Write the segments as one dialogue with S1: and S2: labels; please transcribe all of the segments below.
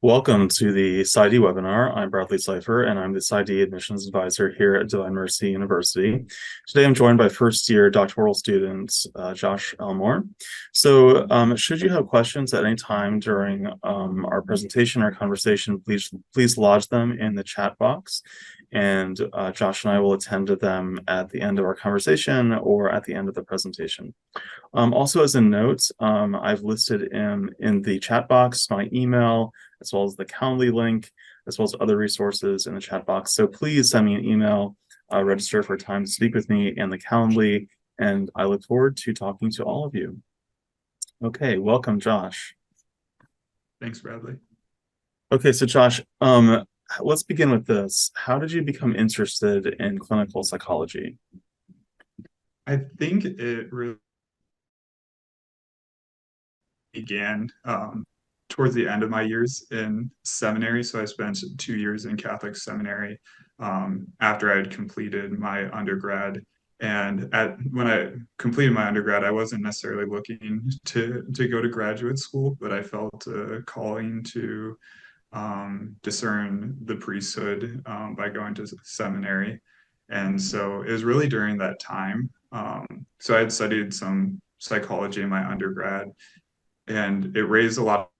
S1: Welcome to the PsyD webinar. I'm Bradley Cipher, and I'm the PsyD Admissions Advisor here at Divine Mercy University. Today, I'm joined by first-year doctoral student Josh Elmore. So, should you have questions at any time during our presentation or conversation, please lodge them in the chat box, and Josh and I will attend to them at the end of our conversation or at the end of the presentation. Also, as a note, I've listed in the chat box my email, as well as the Calendly link, as well as other resources in the chat box. So please send me an email, register for time to speak with me in the Calendly, and I look forward to talking to all of you. Okay, welcome, Josh.
S2: Thanks, Bradley.
S1: Okay, so Josh, let's begin with this. How did you become interested in clinical psychology?
S2: I think it really began towards the end of my years in seminary. So I spent 2 years in Catholic seminary after I had completed my undergrad. And when I completed my undergrad, I wasn't necessarily looking to go to graduate school, but I felt a calling to discern the priesthood by going to seminary. And so it was really during that time. So I had studied some psychology in my undergrad, and it raised a lot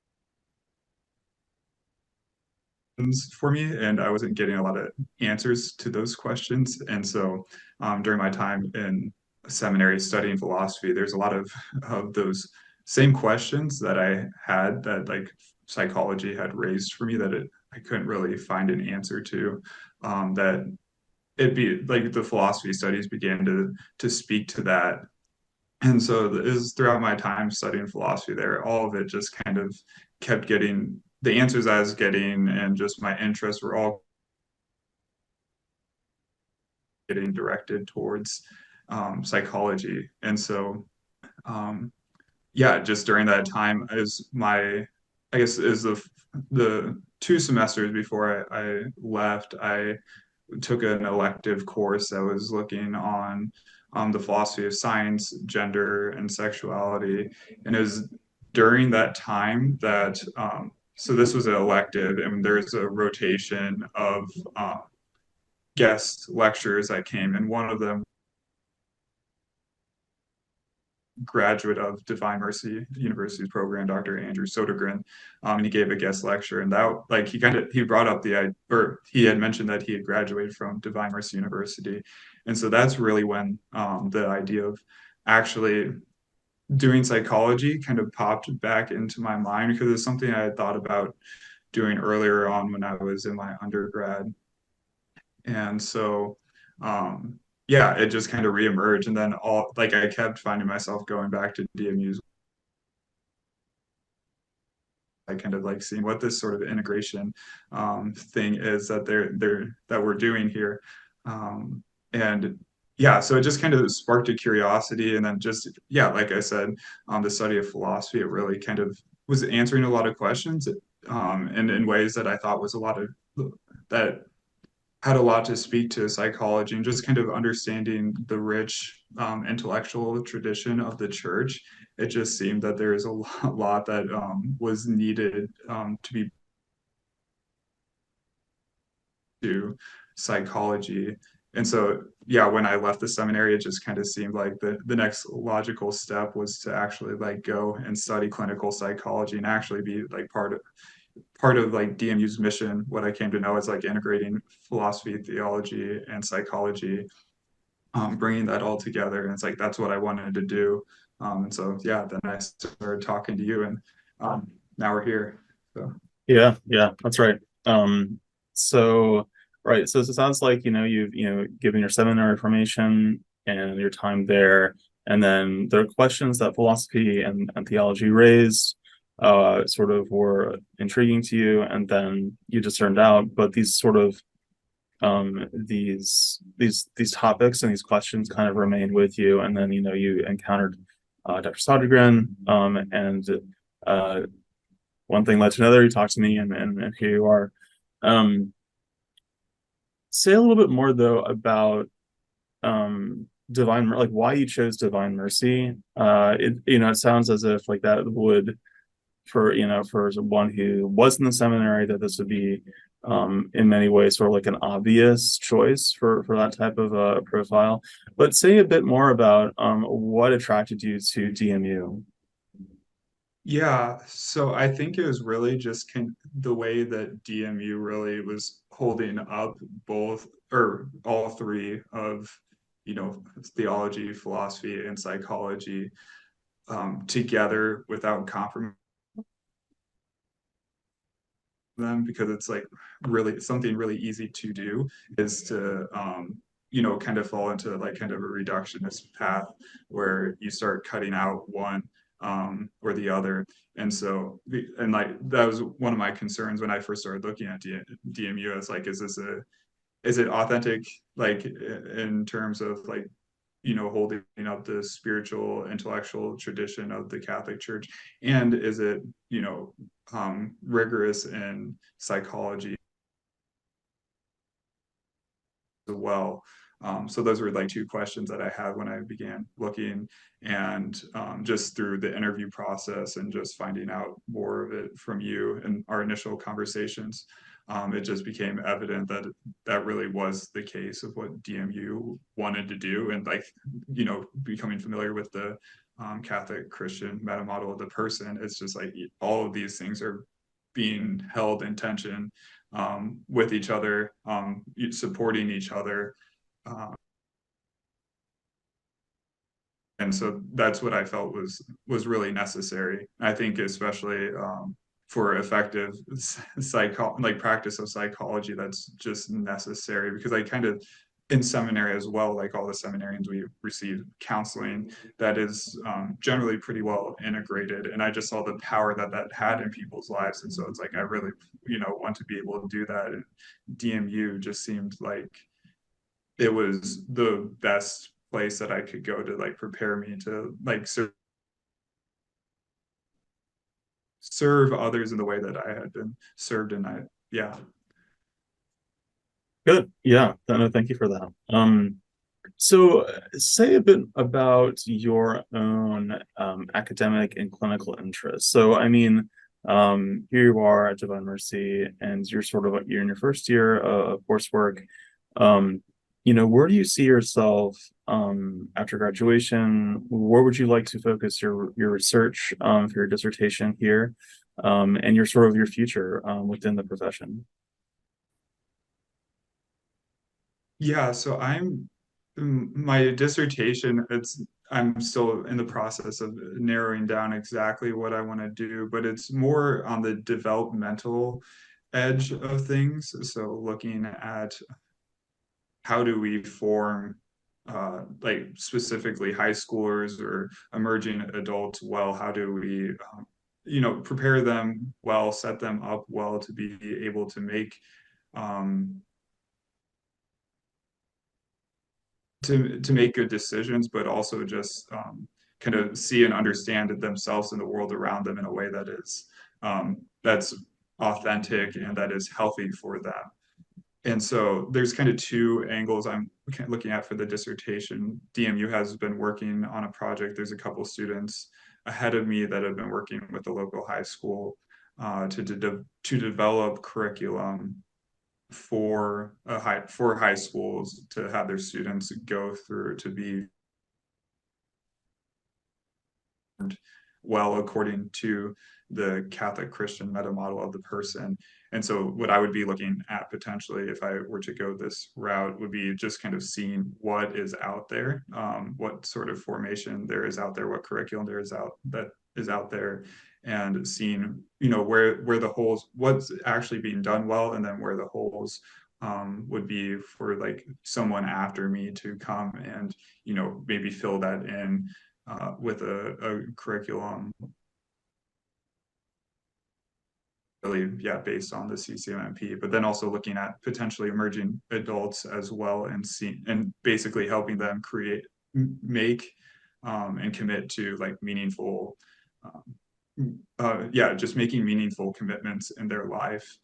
S2: for me, and I wasn't getting a lot of answers to those questions. And so during my time in seminary studying philosophy, there's a lot of those same questions that I had that like psychology had raised for me that I couldn't really find an answer to. That it'd be like the philosophy studies began to speak to that. And so it was throughout my time studying philosophy there, all of it just kind of kept getting the answers I was getting, and just my interests were all getting directed towards psychology. And so, yeah, just during that time is I guess is the 2 semesters before I left, I took an elective course that was looking on the philosophy of science, gender, and sexuality. And it was during that time that, so this was an elective, and there's a rotation of guest lecturers that came, and one of them graduate of Divine Mercy University's program, Dr. Andrew Sodergren, and he gave a guest lecture, and that like he brought up or he had mentioned that he had graduated from Divine Mercy University, and so that's really when the idea of actually doing psychology kind of popped back into my mind, because it's something I had thought about doing earlier on when I was in my undergrad. And so yeah, it just kind of reemerged, and then all like I kept finding myself going back to DMU's. I kind of like seeing what this sort of integration thing is that we're doing here. And yeah, so it just kind of sparked a curiosity, and then just yeah, like I said, the study of philosophy, it really kind of was answering a lot of questions, and in ways that I thought was a lot of that had a lot to speak to psychology, and just kind of understanding the rich intellectual tradition of the church. It just seemed that there is a lot that was needed to be to psychology. And so, yeah, when I left the seminary, it just kind of seemed like the next logical step was to actually like go and study clinical psychology and actually be like part of like DMU's mission. What I came to know is like integrating philosophy, theology, and psychology, bringing that all together. And it's like that's what I wanted to do. And so yeah, then I started talking to you, and now we're here. So
S1: Yeah, that's right. So right, so it sounds like you've given your seminar information and your time there, and then there are questions that philosophy and theology raised sort of were intriguing to you, and then you just turned out, but these sort of these topics and these questions kind of remain with you, and then you encountered Dr. Sodergren, and uh, one thing led to another. You talked to me, and here you are. Say a little bit more though about like why you chose Divine Mercy. It sounds as if like that would for for one who was in the seminary that this would be in many ways sort of like an obvious choice for that type of profile. But say a bit more about what attracted you to DMU.
S2: Yeah, so I think it was really just the way that DMU really was holding up both or all three of, theology, philosophy, and psychology together without compromising them, because it's like really something really easy to do is to kind of fall into like kind of a reductionist path where you start cutting out one or the other. And so and like that was one of my concerns when I first started looking at DMU. As like, is it authentic, like in terms of like holding up the spiritual, intellectual tradition of the Catholic Church? And is it, rigorous in psychology as well? So those were like two questions that I had when I began looking, and just through the interview process and just finding out more of it from you and our initial conversations, it just became evident that that really was the case of what DMU wanted to do. And like, becoming familiar with the Catholic Christian meta model of the person, it's just like all of these things are being held in tension with each other, supporting each other. Um, and so that's what I felt was really necessary. I think especially for effective like practice of psychology, that's just necessary, because I kind of in seminary as well, like all the seminarians, we receive counseling that is generally pretty well integrated, and I just saw the power that that had in people's lives. And so it's like I really want to be able to do that. And DMU just seemed like it was the best place that I could go to like prepare me to like serve others in the way that I had been served. And yeah.
S1: Good. Yeah. No, thank you for that. So say a bit about your own academic and clinical interests. So, I mean, here you are at Divine Mercy, and you're sort of you're in your first year of coursework. Um, where do you see yourself after graduation? Where would you like to focus your research for your dissertation here, and your sort of your future within the profession?
S2: Yeah, so my dissertation, I'm still in the process of narrowing down exactly what I want to do, but it's more on the developmental edge of things. So looking at how do we form like specifically high schoolers or emerging adults well? How do we prepare them well, set them up well to be able to make um, to make good decisions, but also just kind of see and understand it themselves and the world around them in a way that is that's authentic and that is healthy for them. And so there's kind of two angles I'm looking at for the dissertation. DMU has been working on a project. There's a couple students ahead of me that have been working with the local high school to develop curriculum for high schools to have their students go through to be well according to the Catholic Christian meta model of the person. And so what I would be looking at potentially if I were to go this route would be just kind of seeing what is out there, what sort of formation there is out there, what curriculum there is out there, and seeing, where the holes, what's actually being done well, and then where the holes would be for like someone after me to come and, maybe fill that in with a curriculum really, yeah, based on the CCMMP, but then also looking at potentially emerging adults as well, and basically helping them make, and commit to like meaningful, yeah, just making meaningful commitments in their life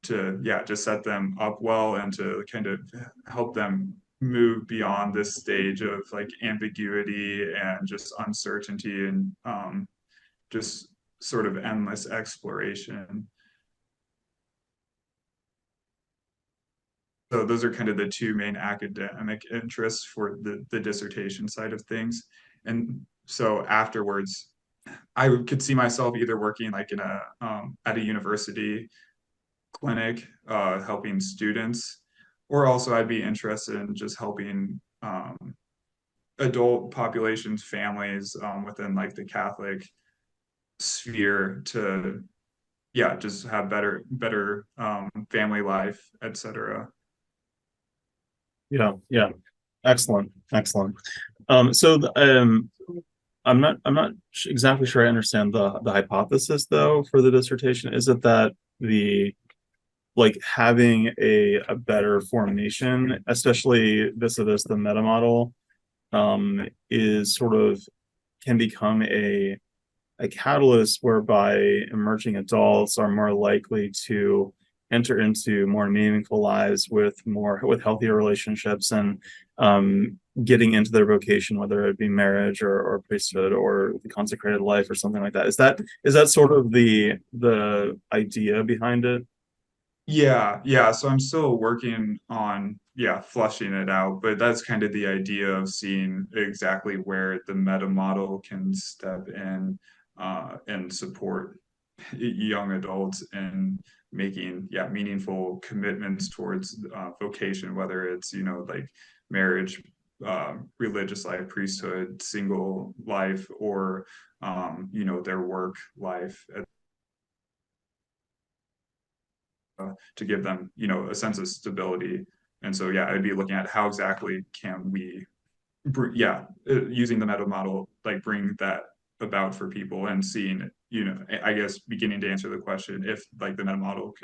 S2: to, yeah, just set them up well and to kind of help them move beyond this stage of like ambiguity and just uncertainty, and just sort of endless exploration. So those are kind of the two main academic interests for the dissertation side of things. And so afterwards, I could see myself either working like in a at a university clinic, helping students, or also I'd be interested in just helping adult populations, families within like the Catholic sphere to, yeah, just have better family life, etc.
S1: Yeah, yeah. Excellent, excellent. So I'm not exactly sure I understand the hypothesis though for the dissertation. Is it that the like having a better formation, especially vis-a-vis the meta model, is sort of can become a catalyst whereby emerging adults are more likely to enter into more meaningful lives with healthier relationships and getting into their vocation, whether it be marriage or priesthood or the consecrated life or something like that. Is that sort of the idea behind it?
S2: Yeah, yeah. So I'm still working on, yeah, flushing it out, but that's kind of the idea of seeing exactly where the meta model can step in and support young adults in making, yeah, meaningful commitments towards vocation, whether it's, like marriage, religious life, priesthood, single life, or, their work life, to give them, a sense of stability. And so, yeah, I'd be looking at how exactly can we, yeah, using the meta model, like bring that about for people and seeing, I guess beginning to answer the question if like the meta model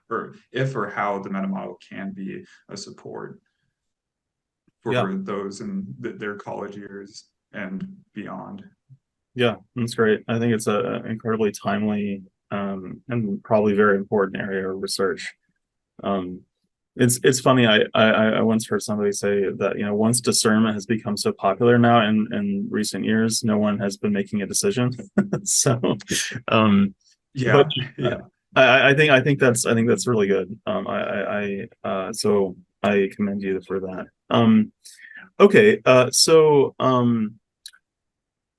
S2: or if or how the meta model can be a support
S1: Yeah,
S2: for those in their college years and beyond.
S1: yeah, that's great. I think it's a incredibly timely and probably very important area of research. Um, it's funny. I once heard somebody say that once discernment has become so popular now in recent years, no one has been making a decision. So, um, but
S2: Yeah, yeah.
S1: I think that's really good. So I commend you for that. Okay.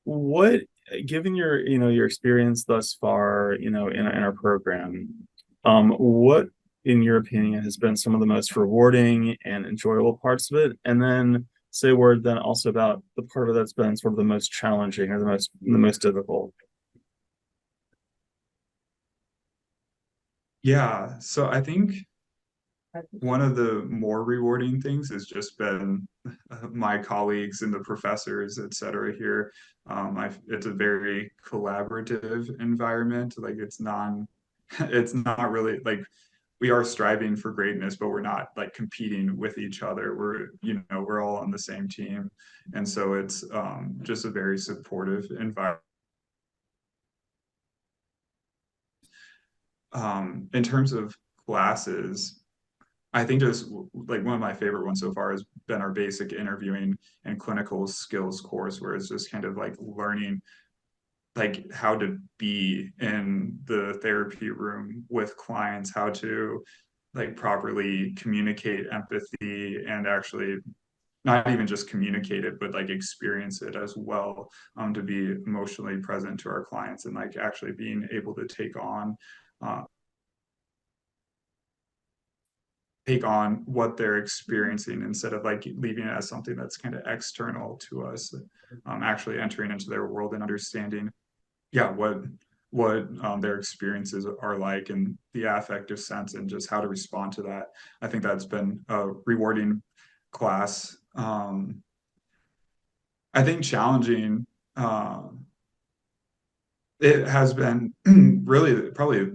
S1: What, given your experience thus far, in our program, what in your opinion has been some of the most rewarding and enjoyable parts of it? And then say a word then also about the part of it that's been sort of the most challenging or the most difficult.
S2: Yeah. So I think one of the more rewarding things has just been my colleagues and the professors, et cetera, here. It's a very collaborative environment. Like it's not really like we are striving for greatness, but we're not like competing with each other. We're all on the same team. And so it's just a very supportive environment. In terms of classes, I think just like one of my favorite ones so far has been our basic interviewing and clinical skills course, where it's just kind of like learning like how to be in the therapy room with clients, how to like properly communicate empathy and actually not even just communicate it, but like experience it as well, to be emotionally present to our clients and like actually being able to uh, take on what they're experiencing instead of like leaving it as something that's kind of external to us, actually entering into their world and understanding, yeah, what their experiences are like and the affective sense and just how to respond to that. I think that's been a rewarding class. I think challenging. It has been really probably.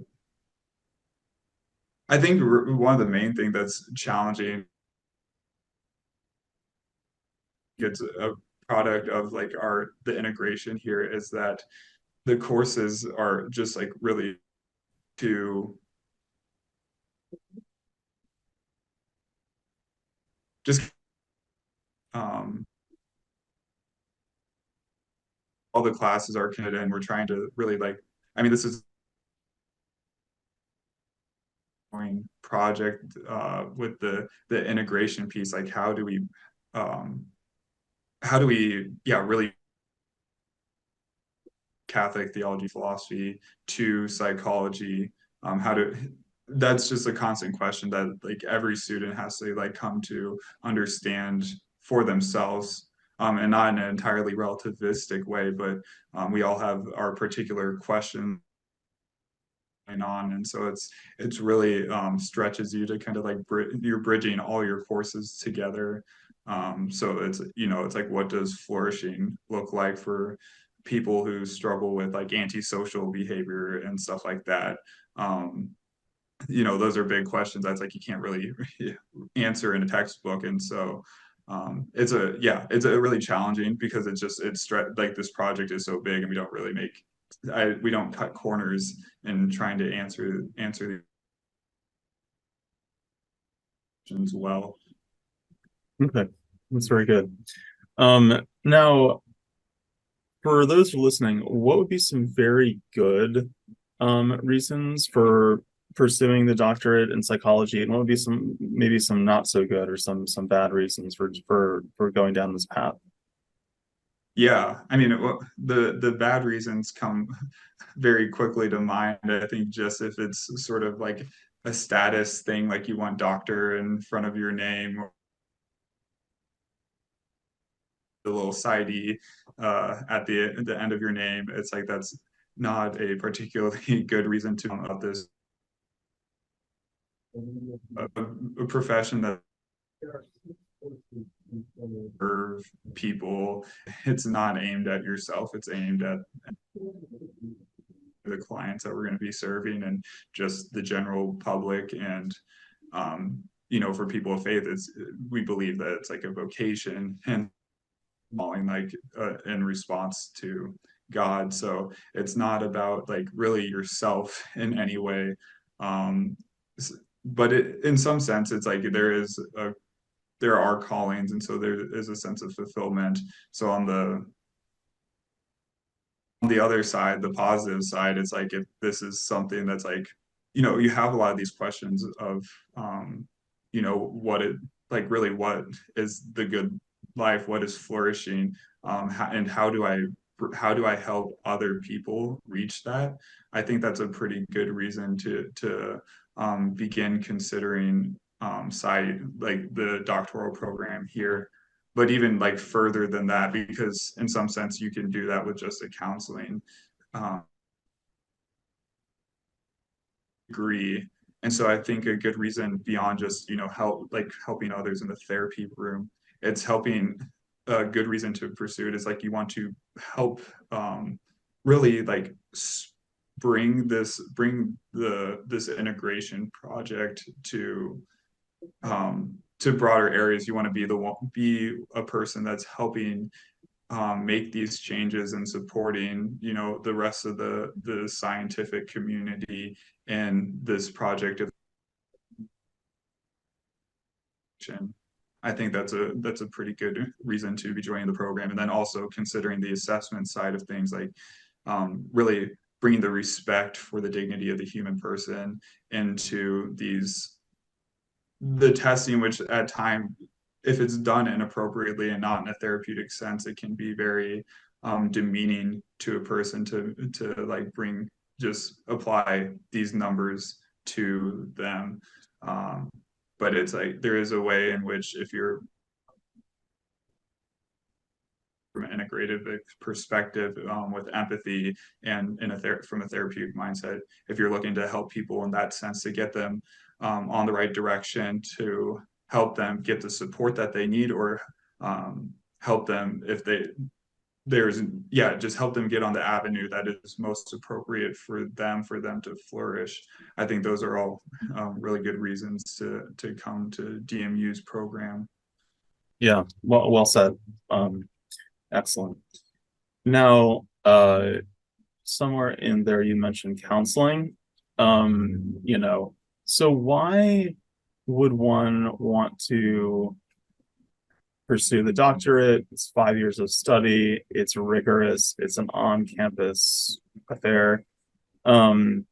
S2: I think one of the main thing that's challenging, it's a product of like the integration here, is that the courses are just like really to just all the classes are connected and we're trying to really like I mean, this is project with the integration piece, like um, how do we yeah really Catholic theology, philosophy to psychology. How to That's just a constant question that like every student has to like come to understand for themselves, and not in an entirely relativistic way, but we all have our particular questions on, and so it's really stretches you to kind of like you're bridging all your courses together. So it's it's like, what does flourishing look like for people who struggle with like antisocial behavior and stuff like that? um those are big questions that's like you can't really answer in a textbook, and so it's a really challenging because like this project is so big and we don't really we don't cut corners in trying to answer the questions well.
S1: Okay, that's very good. Now, for those who are listening, what would be some very good reasons for pursuing the doctorate in psychology, and what would be some maybe some not so good or some bad reasons for going down this path?
S2: Yeah, I mean, the bad reasons come very quickly to mind. I think just if it's sort of like a status thing, like you want doctor in front of your name, or the little PsyD at the end of your name, it's like that's not a particularly good reason to about this a, a profession that serve people. It's not aimed at yourself. It's aimed at the clients that we're going to be serving and just the general public. And for people of faith, it's we believe that it's like a vocation and calling, like in response to God. So it's not about like really yourself in any way. Um, but in some sense, it's like there are callings, and so there is a sense of fulfillment. So on the other side, the positive side, it's like if this is something that's like, you have a lot of these questions of, what it like really what is the good life, what is flourishing, and how do I help other people reach that? I think that's a pretty good reason to begin considering side like the doctoral program here, but even like further than that, because in some sense you can do that with just a counseling um, degree. And so I think a good reason beyond just helping others in the therapy room, it's helping a good reason to pursue it is like you want to help really like bring this integration project to broader areas. You want to be a person that's helping make these changes and supporting, the rest of the scientific community in this project of action. I think that's a pretty good reason to be joining the program, and then also considering the assessment side of things, like really bringing the respect for the dignity of the human person into the testing, which at time, if it's done inappropriately and not in a therapeutic sense, it can be very demeaning to a person to like just apply these numbers to them. Um, but it's like there is a way in which, if you're from an integrative perspective, with empathy and from a therapeutic mindset, if you're looking to help people in that sense, to get them on the right direction, to help them get the support that they need, or help them if just help them get on the avenue that is most appropriate for them to flourish. I think those are all really good reasons to come to DMU's program.
S1: Yeah, well said. Excellent. Now, somewhere in there you mentioned counseling. So why would one want to pursue the doctorate? It's 5 years of study, it's rigorous, it's an on-campus affair. Um,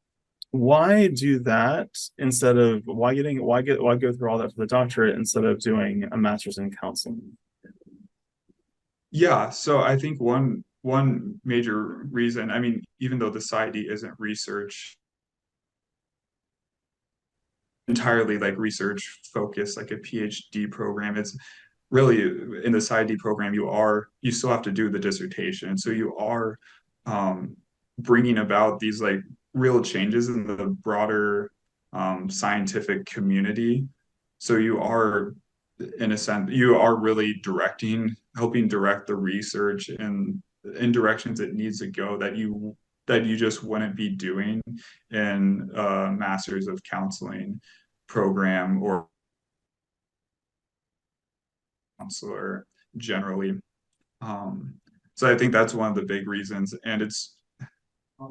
S1: why do that instead of why go through all that for the doctorate instead of doing a master's in counseling?
S2: Yeah, so I think one major reason, I mean, even though the PsyD isn't research entirely like research focused, like a PhD program, it's really in the PsyD program you still have to do the dissertation. So you are um, bringing about these like real changes in the broader scientific community. So you are, in a sense, you are really helping direct the research in directions it needs to go that you just wouldn't be doing in a master's of counseling program or counselor generally. Um, so I think that's one of the big reasons. And it's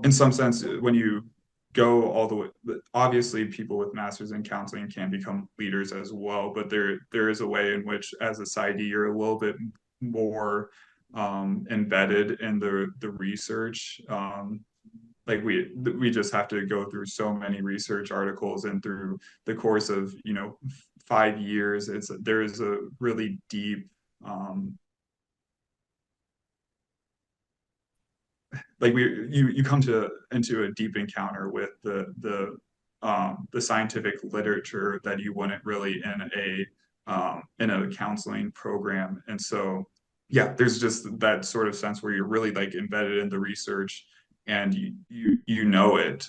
S2: in some sense, when you go all the way, obviously people with masters in counseling can become leaders as well, but there is a way in which as a PsyD, you're a little bit more embedded in the research. Like we just have to go through so many research articles and through the course of 5 years, there is a really deep like you come to into a deep encounter with the scientific literature that you wouldn't really in a counseling program. And so yeah, there's just that sort of sense where you're really like embedded in the research and you know it,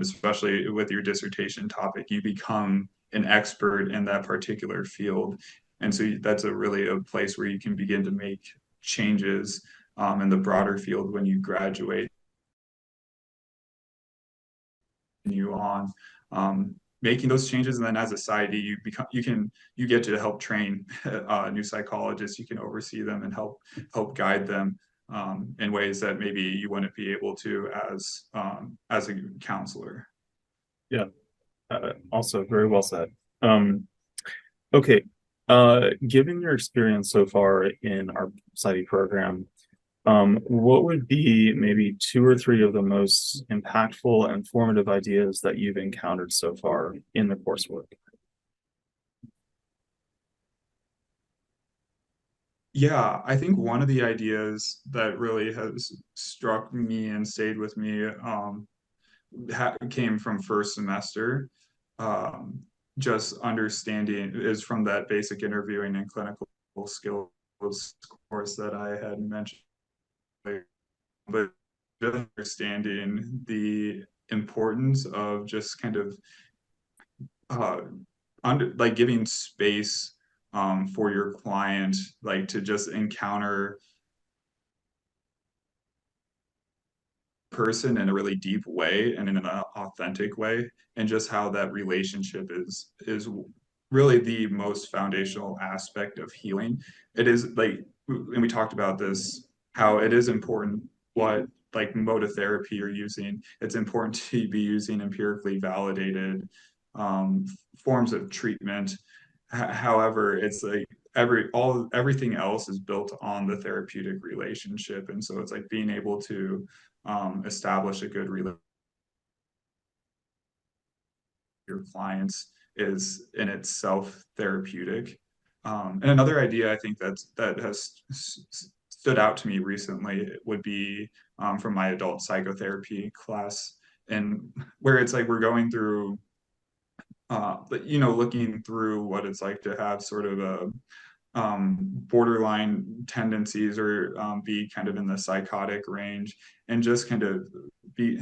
S2: especially with your dissertation topic, you become an expert in that particular field. And so that's a really a place where you can begin to make changes in the broader field when you graduate and you on making those changes. And then as a PsyD, you get to help train new psychologists. You can oversee them and help guide them in ways that maybe you wouldn't be able to as a counselor.
S1: Yeah, also very well said. Okay, given your experience so far in our PsyD program, what would be maybe two or three of the most impactful and formative ideas that you've encountered so far in the coursework?
S2: Yeah, I think one of the ideas that really has struck me and stayed with me came from first semester. Um, just understanding is from that basic interviewing and clinical skills course that I had mentioned, but just understanding the importance of just kind of uh, like giving space for your client, like to just encounter person in a really deep way and in an authentic way, and just how that relationship is really the most foundational aspect of healing. It is like, and we talked about this, how it is important what like mode of therapy you're using. It's important to be using empirically validated um, forms of treatment. However, it's like everything else is built on the therapeutic relationship, and so it's like being able to establish a good relationship with your clients is in itself therapeutic. And another idea I think that has stood out to me recently would be from my adult psychotherapy class, and where it's like we're going through looking through what it's like to have sort of a borderline tendencies or be kind of in the psychotic range, and just kind of be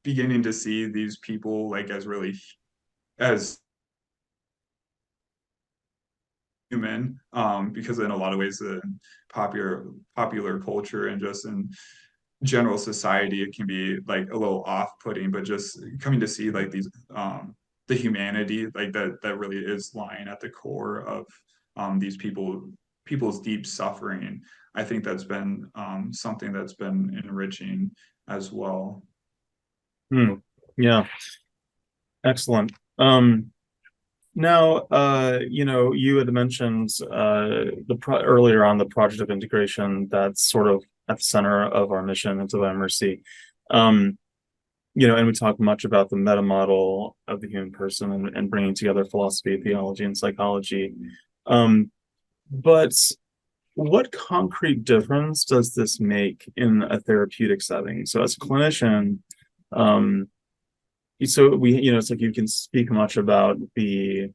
S2: beginning to see these people like as really as human, because in a lot of ways the popular culture and just in general society it can be like a little off-putting, but just coming to see like these the humanity like that really is lying at the core of these people's deep suffering. I think that's been something that's been enriching as well.
S1: Hmm. Yeah, excellent. Now, you had mentioned earlier on the project of integration that's sort of at the center of our mission at Divine Mercy. Um, and we talk much about the meta model of the human person and bringing together philosophy, theology, and psychology. Um, but what concrete difference does this make in a therapeutic setting? So, as a clinician, um, it's like you can speak much about the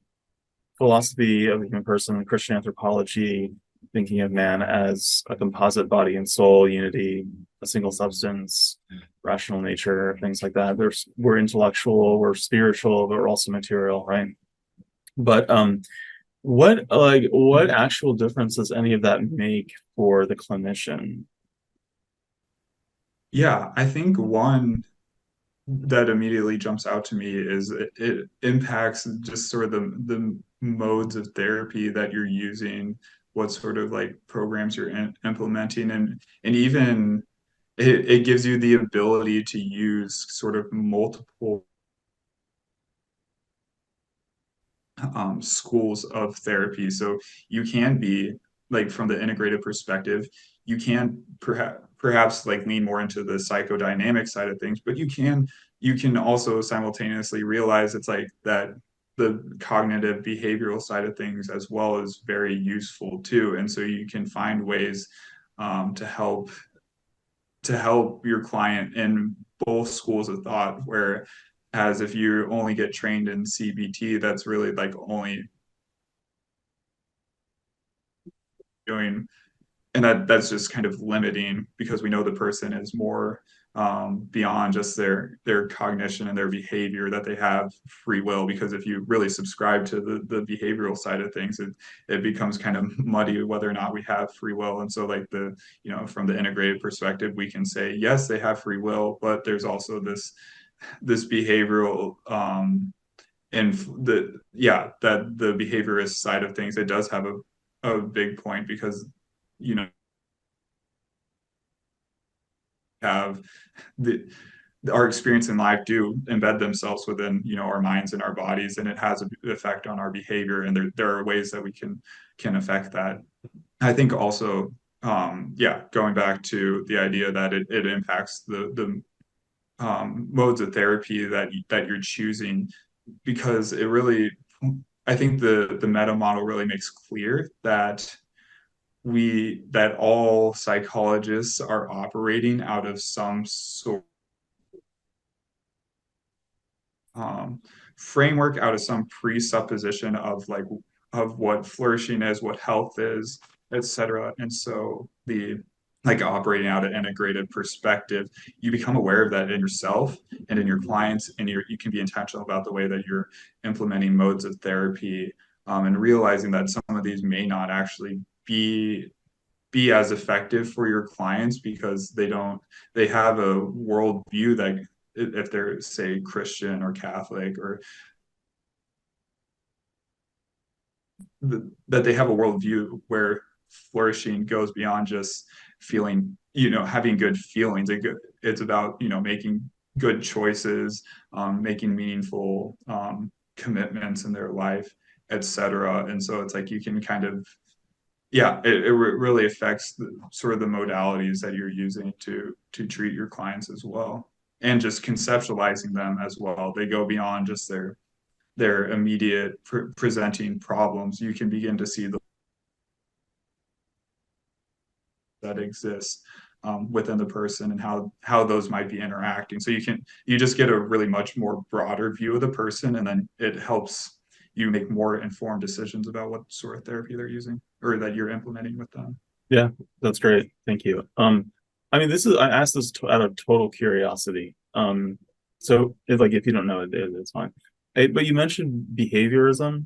S1: philosophy of the human person, Christian anthropology, thinking of man as a composite body and soul, unity, a single substance, rational nature, things like that. We're intellectual, we're spiritual, but we're also material, right? But what actual difference does any of that make for the clinician?
S2: Yeah, I think one that immediately jumps out to me is it impacts just sort of the modes of therapy that you're using, what sort of like programs you're implementing, and even it gives you the ability to use sort of multiple schools of therapy. So you can be like from the integrated perspective, you can perhaps like lean more into the psychodynamic side of things, but you can also simultaneously realize it's like that the cognitive behavioral side of things as well is very useful too. And so you can find ways to help your client in both schools of thought, where as if you only get trained in CBT, that's really like only doing, and that's just kind of limiting because we know the person is more beyond just their cognition and their behavior, that they have free will. Because if you really subscribe to the behavioral side of things, it becomes kind of muddy whether or not we have free will. And so like from the integrated perspective, we can say yes, they have free will, but there's also this behavioral and that the behaviorist side of things, it does have a big point because you know have the our experience in life do embed themselves within our minds and our bodies, and it has an effect on our behavior, and there are ways that we can affect that. I think also yeah, going back to the idea that it impacts the modes of therapy that you're choosing, because it really, I think the meta model really makes clear that all psychologists are operating out of some sort um, framework, out of some presupposition of what flourishing is, what health is, etc. And so the like operating out an integrated perspective, you become aware of that in yourself and in your clients, and you can be intentional about the way that you're implementing modes of therapy, and realizing that some of these may not actually be as effective for your clients because they have a worldview that, if they're say Christian or Catholic, or that they have a worldview where flourishing goes beyond just feeling, having good feelings. It's about making good choices, making meaningful commitments in their life, etc. And so it's like you can kind of, yeah, it really affects sort of the modalities that you're using to treat your clients as well, and just conceptualizing them as well. They go beyond just their immediate presenting problems. You can begin to see that exists within the person, and how those might be interacting. So you just get a really much more broader view of the person, and then it helps you make more informed decisions about what sort of therapy they're using or that you're implementing with them.
S1: Yeah, that's great. Thank you. I mean, I asked this out of total curiosity. So if you don't know it's fine. But you mentioned behaviorism.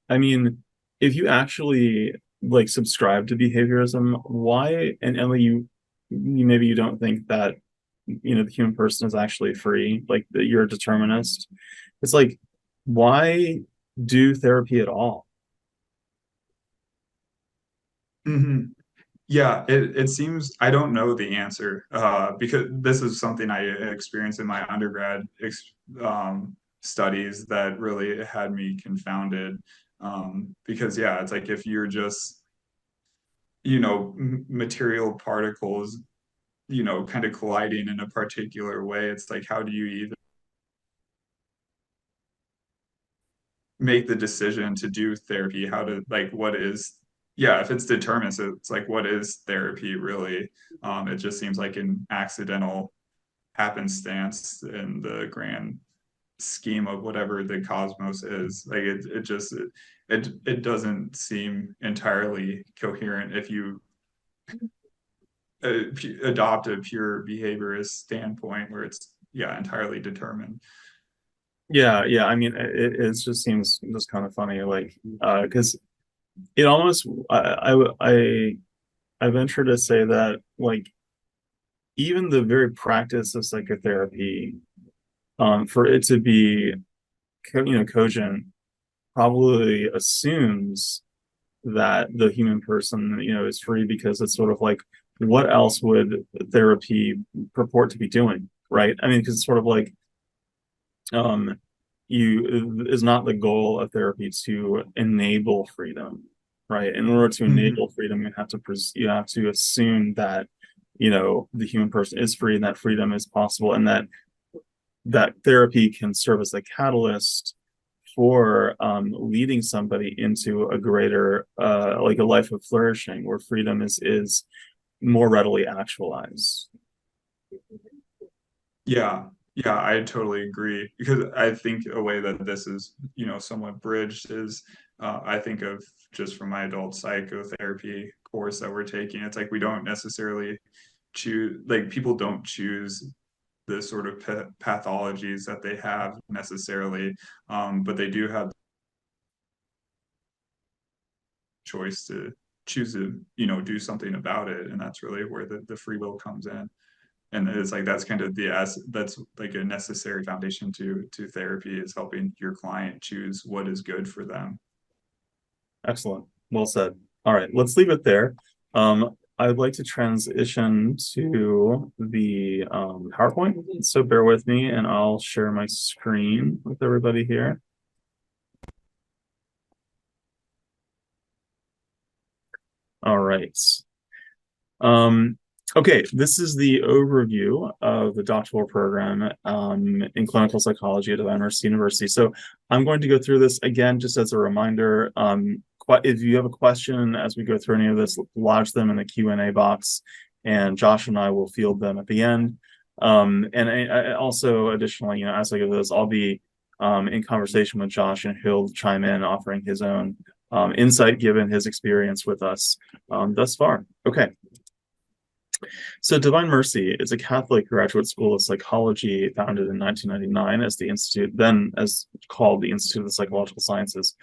S1: I mean, if you actually like subscribe to behaviorism, why, and like you maybe you don't think that the human person is actually free, like that you're a determinist. It's like, why do therapy at all?
S2: Mm-hmm. Yeah, it seems, I don't know the answer because this is something I experienced in my undergrad studies that really had me confounded. Because yeah, it's like if you're just material particles kind of colliding in a particular way. It's like, how do you even make the decision to do therapy? How to, like, what is, yeah, if it's determined, so it's like, what is therapy really? It just seems like an accidental happenstance in the grand scheme of whatever the cosmos is. Like it doesn't seem entirely coherent if you adopt a pure behaviorist standpoint where it's, yeah, entirely determined.
S1: Yeah. I mean, it just seems just kind of funny, like, because it almost, I venture to say that, like, even the very practice of psychotherapy, for it to be, cogent, probably assumes that the human person, is free, because it's sort of like, what else would therapy purport to be doing, right? I mean, because it's sort of like, um, you is not the goal of therapy to enable freedom, right? In order to
S2: Mhm.
S1: enable freedom, you have to assume that, the human person is free, and that freedom is possible, and that therapy can serve as a catalyst for, leading somebody into a greater, like a life of flourishing, where freedom is more readily actualized.
S2: Yeah, yeah, I totally agree because I think a way that this is, somewhat bridged is I think of just from my adult psychotherapy course that we're taking, it's like we don't necessarily choose, like people don't choose the sort of pathologies that they have necessarily, but they do have choice to choose to, do something about it, and that's really where the free will comes in. And it's like that's kind of that's like a necessary foundation to therapy, is helping your client choose what is good for them.
S1: Excellent. Well said. All right, let's leave it there. I'd like to transition to the, PowerPoint. So bear with me, and I'll share my screen with everybody here. All right. Um, okay, this is the overview of the doctoral program, in clinical psychology at Divine Mercy University. So I'm going to go through this again, just as a reminder. If you have a question as we go through any of this, lodge them in the Q&A box, and Josh and I will field them at the end. And I also, additionally, as I go through this, I'll be, in conversation with Josh, and he'll chime in, offering his own, insight, given his experience with us, thus far. Okay. So Divine Mercy is a Catholic graduate school of psychology founded in 1999 as the institute, then as called the Institute of the Psychological Sciences,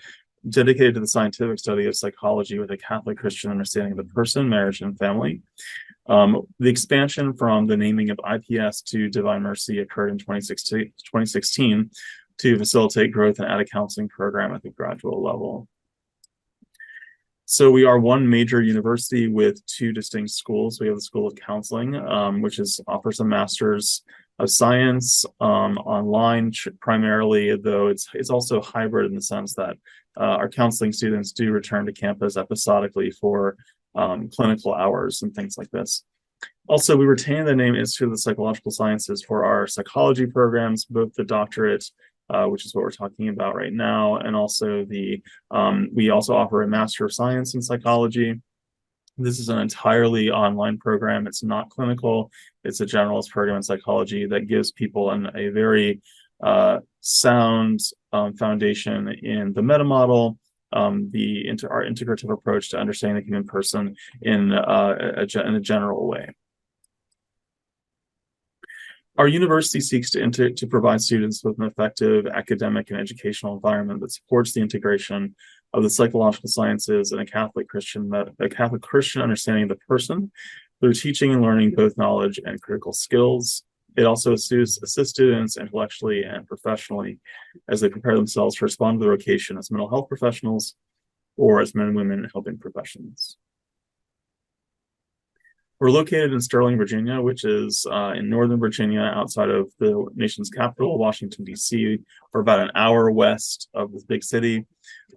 S1: dedicated to the scientific study of psychology with a Catholic Christian understanding of the person, marriage, and family. The expansion from the naming of IPS to Divine Mercy occurred in 2016 to facilitate growth and add a counseling program at the graduate level. So we are one major university with two distinct schools. We have the School of Counseling, which offers a Master's of Science, online primarily, though it's also hybrid in the sense that, our counseling students do return to campus episodically for, clinical hours and things like this. Also, we retain the name Institute of the Psychological Sciences for our psychology programs, both the doctorate, which is what we're talking about right now, and also we also offer a Master of Science in Psychology. This is an entirely online program. It's not clinical. It's a generalist program in psychology that gives people a very, sound, foundation in the meta model, our integrative approach to understanding the human person in a general way. Our university seeks to provide students with an effective academic and educational environment that supports the integration of the psychological sciences and a Catholic Christian understanding of the person through teaching and learning both knowledge and critical skills. It also assists students intellectually and professionally as they prepare themselves to respond to their vocation as mental health professionals or as men and women in helping professions. We're located in Sterling, Virginia, which is, in Northern Virginia, outside of the nation's capital, Washington, D.C. We're about an hour west of this big city.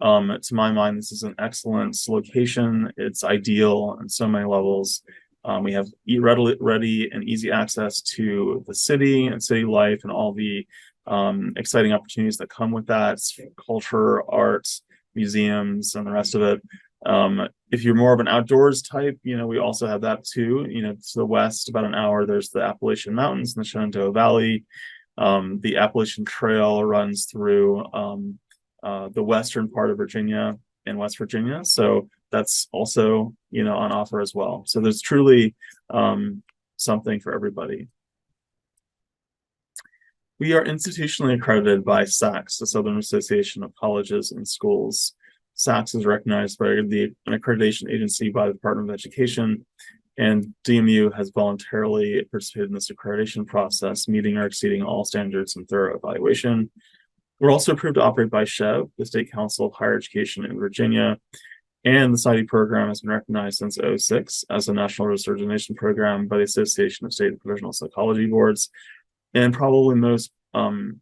S1: To my mind, this is an excellent location. It's ideal on so many levels. We have ready and easy access to the city and city life and all the exciting opportunities that come with that, culture, arts, museums, and the rest of it. If you're more of an outdoors type, we also have that too. To the west, about an hour, there's the Appalachian Mountains and the Shenandoah Valley. The Appalachian Trail runs through the western part of Virginia and West Virginia. So that's also, on offer as well. So there's truly something for everybody. We are institutionally accredited by SACS, the Southern Association of Colleges and Schools. SACS is recognized by an accreditation agency by the Department of Education, and DMU has voluntarily participated in this accreditation process, meeting or exceeding all standards and thorough evaluation. We're also approved to operate by SHEV, the State Council of Higher Education in Virginia, and the PsyD program has been recognized since 2006 as a national recertification program by the Association of State and Provisional Psychology Boards. And probably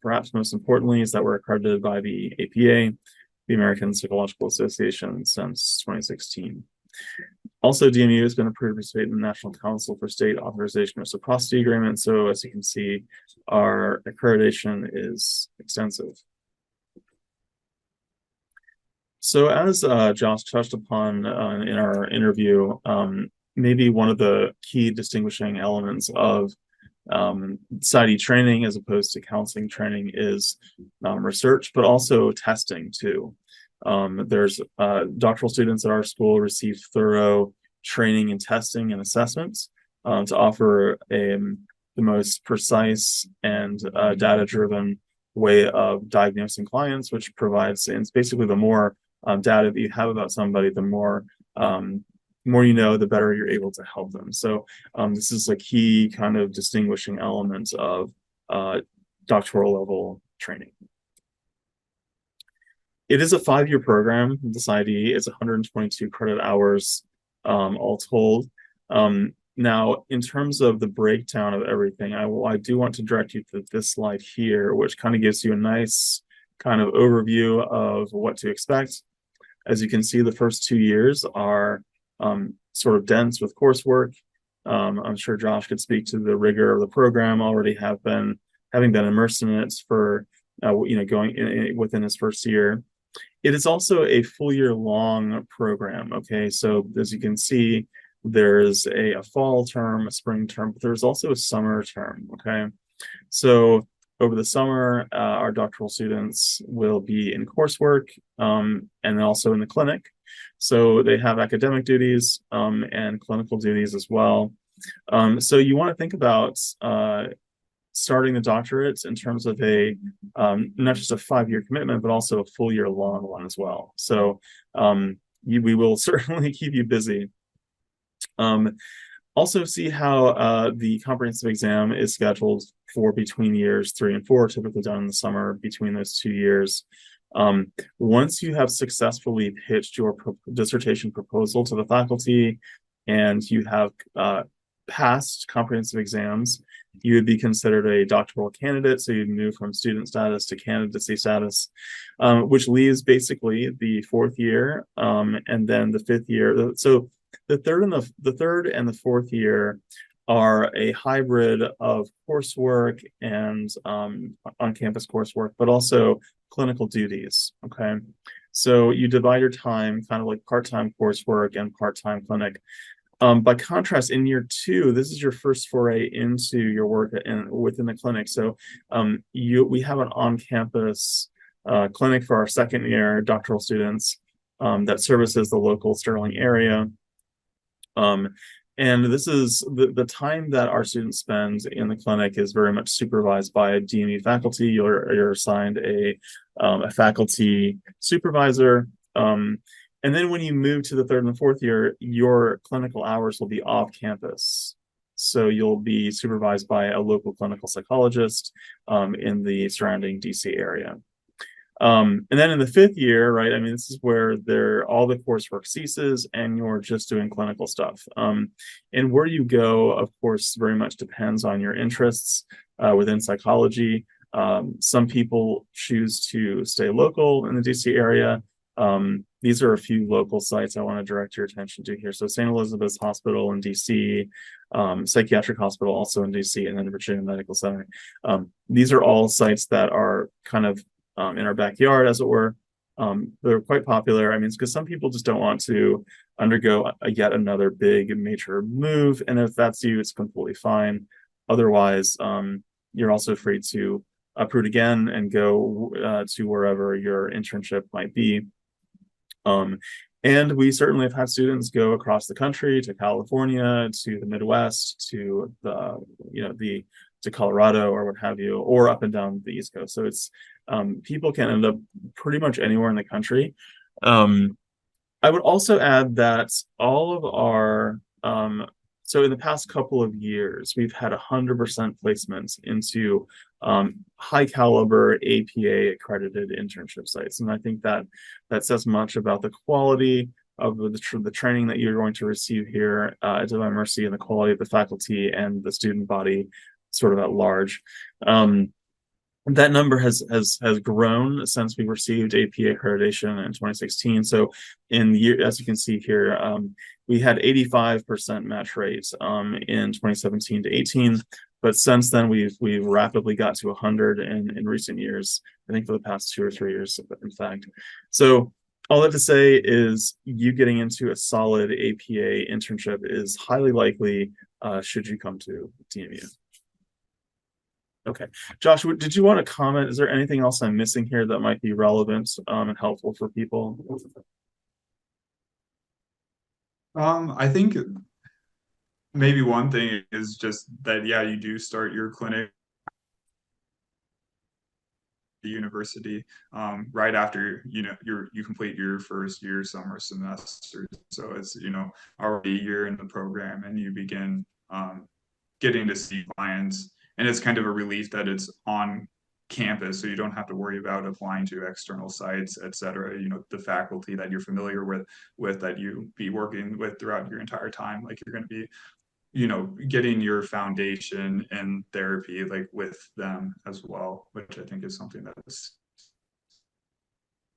S1: perhaps most importantly, is that we're accredited by the APA, the American Psychological Association, since 2016. Also, DMU has been approved to participate in the National Council for State Authorization Reciprocity Agreement. So as you can see, our accreditation is extensive. So as Josh touched upon in our interview, maybe one of the key distinguishing elements of PsyD training as opposed to counseling training is research, but also testing too. There's doctoral students at our school receive thorough training and testing and assessments to offer the most precise and data-driven way of diagnosing clients, which provides, and it's basically the more data that you have about somebody, the more the better you're able to help them. So this is a key kind of distinguishing element of doctoral level training. It is a 5-year program. The PsyD is 122 credit hours all told. Now, in terms of the breakdown of everything, I do want to direct you to this slide here, which kind of gives you a nice kind of overview of what to expect. As you can see, the first 2 years are sort of dense with coursework. I'm sure Josh could speak to the rigor of the program, having been immersed in it for going within his first year. It is also a full year long program. Okay, so as you can see, there's a fall term, a spring term, but there's also a summer term. Okay, so over the summer, our doctoral students will be in coursework and also in the clinic. So they have academic duties and clinical duties as well. So you want to think about starting the doctorate in terms of not just a 5-year commitment, but also a full year long one as well. So we will certainly keep you busy. Also see how the comprehensive exam is scheduled for between years 3 and 4, typically done in the summer between those 2 years. Once you have successfully pitched your dissertation proposal to the faculty and you have passed comprehensive exams, you would be considered a doctoral candidate. So you'd move from student status to candidacy status, which leaves basically the 4th year and then the 5th year. So the third and the 4th year are a hybrid of coursework and on-campus coursework, but also clinical duties. Okay, so you divide your time kind of like part-time coursework and part-time clinic. By contrast, in year 2, this is your first foray into your work within the clinic. So we have an on-campus clinic for our 2nd year doctoral students that services the local Sterling area. And this is the time that our students spend in the clinic is very much supervised by a DME faculty. You're assigned a faculty supervisor. And then when you move to the 3rd and the 4th year, your clinical hours will be off campus. So you'll be supervised by a local clinical psychologist in the surrounding DC area. And then in the 5th year, right, I mean, this is where all the coursework ceases and you're just doing clinical stuff. And where you go, of course, very much depends on your interests within psychology. Some people choose to stay local in the DC area. These are a few local sites I want to direct your attention to here. So St. Elizabeth's Hospital in DC, Psychiatric Hospital also in DC, and then Virginia Medical Center. These are all sites that are kind of in our backyard, as it were. They're quite popular. I mean, it's because some people just don't want to undergo yet another big major move, and if that's you, it's completely fine. Otherwise, you're also free to uproot again and go to wherever your internship might be. And we certainly have had students go across the country to California, to the Midwest, to to Colorado or what have you, or up and down the East Coast. So it's people can end up pretty much anywhere in the country. I would also add that all of our so in the past couple of years, we've had 100% placements into high caliber APA accredited internship sites. And I think that says much about the quality of the training that you're going to receive here at Divine Mercy, and the quality of the faculty and the student body sort of at large. That number has grown since we received APA accreditation in 2016. So in the year, as you can see here, we had 85% match rates in 2017 to 18, but since then we've rapidly got to 100 in recent years. I think for the past 2 or 3 years, in fact. So all that to say is you getting into a solid APA internship is highly likely should you come to DMU. Okay, Joshua, did you want to comment? Is there anything else I'm missing here that might be relevant and helpful for people?
S2: I think maybe one thing is just that, yeah, you do start your clinic the university right after you complete your first year summer semester. So it's already a year in the program, and you begin getting to see clients, and it's kind of a relief that it's on campus, so you don't have to worry about applying to external sites, etc. The faculty that you're familiar with that you be working with throughout your entire time, like you're going to be getting your foundation in therapy like with them as well, which I think is something that is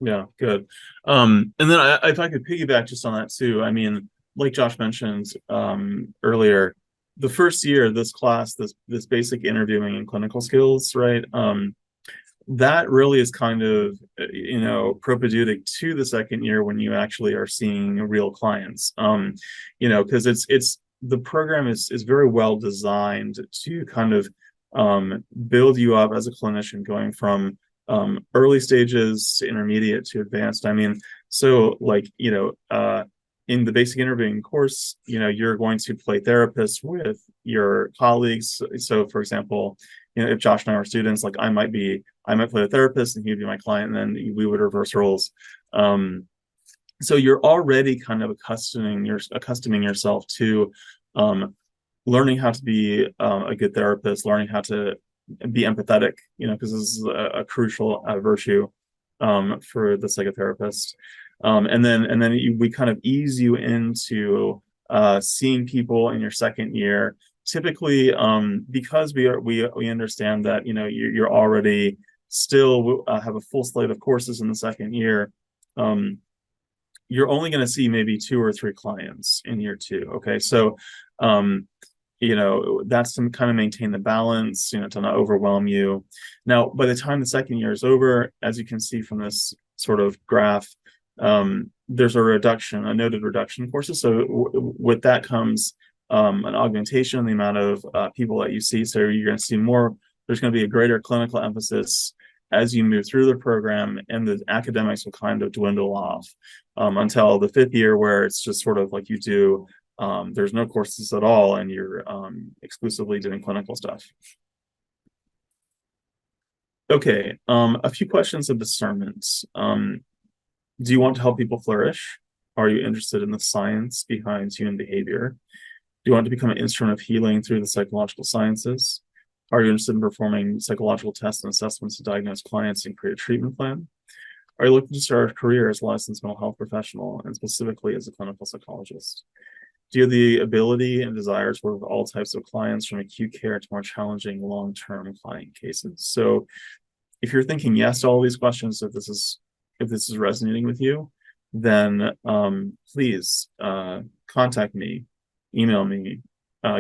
S1: Yeah, good. And then if I could piggyback just on that too, I mean, like Josh mentioned earlier, the first year, this class, this basic interviewing and clinical skills, right? That really is kind of propedeutic to the second year when you actually are seeing real clients. Because it's the program is very well designed to kind of build you up as a clinician, going from early stages to intermediate to advanced. I mean, so like in the basic interviewing course, you're going to play therapist with your colleagues. So for example, if Josh and I were students, like I might play a therapist and he'd be my client, and then we would reverse roles. So you're already kind of accustoming yourself to learning how to be a good therapist, learning how to be empathetic, because this is a crucial virtue for the psychotherapist. And then we kind of ease you into seeing people in your second year. Typically, because we understand that you're already still have a full slate of courses in the second year. You're only going to see maybe 2 or 3 clients in year 2. Okay, so that's to kind of maintain the balance, to not overwhelm you. Now, by the time the second year is over, as you can see from this sort of graph, there's a noted reduction in courses. So with that comes an augmentation in the amount of people that you see. So you're going to see more. There's going to be a greater clinical emphasis as you move through the program, and the academics will kind of dwindle off until the 5th year, where it's just sort of like you do. There's no courses at all, and you're exclusively doing clinical stuff. Okay, a few questions of discernment. Do you want to help people flourish? Are you interested in the science behind human behavior? Do you want to become an instrument of healing through the psychological sciences? Are you interested in performing psychological tests and assessments to diagnose clients and create a treatment plan? Are you looking to start a career as a licensed mental health professional, and specifically as a clinical psychologist? Do you have the ability and desire to work with all types of clients, from acute care to more challenging long-term client cases? So if you're thinking yes to all these questions, if this is if this is resonating with you, then please contact me, email me,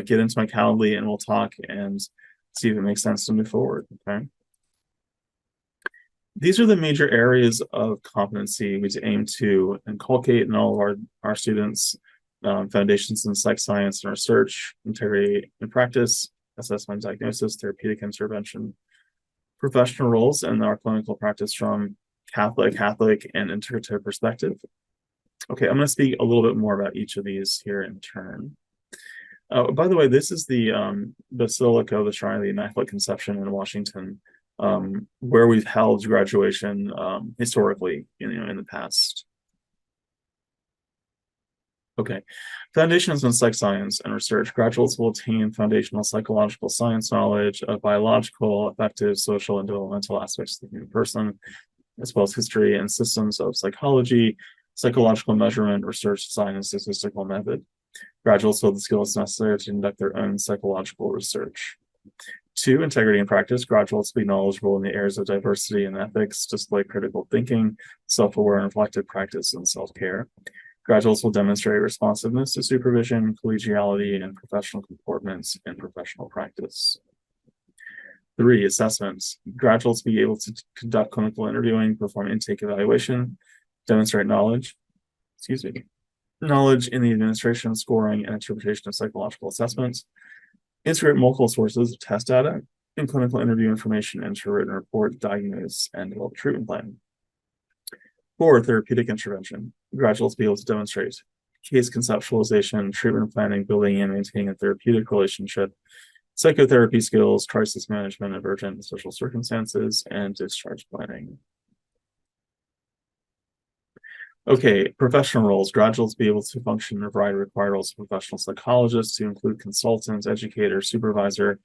S1: get into my Calendly, and we'll talk and see if it makes sense to move forward. Okay. These are the major areas of competency we aim to inculcate in all of our students: foundations in psych science and research, integrity and practice, assessment, diagnosis, therapeutic intervention, professional roles, and our clinical practice from Catholic, and integrative perspective. Okay, I'm going to speak a little bit more about each of these here in turn. By the way, this is the Basilica of the Shrine of the Immaculate Conception in Washington, where we've held graduation historically, in the past. Okay, foundations in psych science and research. Graduates will attain foundational psychological science knowledge of biological, affective, social, and developmental aspects of the human person, as well as history and systems of psychology, psychological measurement, research design, and statistical method. Graduates will have the skills necessary to conduct their own psychological research. 2, integrity and practice. Graduates will be knowledgeable in the areas of diversity and ethics, display critical thinking, self-aware and reflective practice, and self-care. Graduates will demonstrate responsiveness to supervision, collegiality, and professional comportments in professional practice. 3, assessments. Graduates will be able to conduct clinical interviewing, perform intake evaluation, demonstrate knowledge in the administration, scoring, and interpretation of psychological assessments, integrate multiple sources of test data and clinical interview information into a written report, diagnose, and develop a treatment plan. 4, therapeutic intervention. Graduates will be able to demonstrate case conceptualization, treatment planning, building and maintaining a therapeutic relationship, psychotherapy skills, crisis management, emergent and social circumstances, and discharge planning. Okay, professional roles. Graduates will be able to function in a variety of required roles of professional psychologists, to include consultant, educator, supervisor,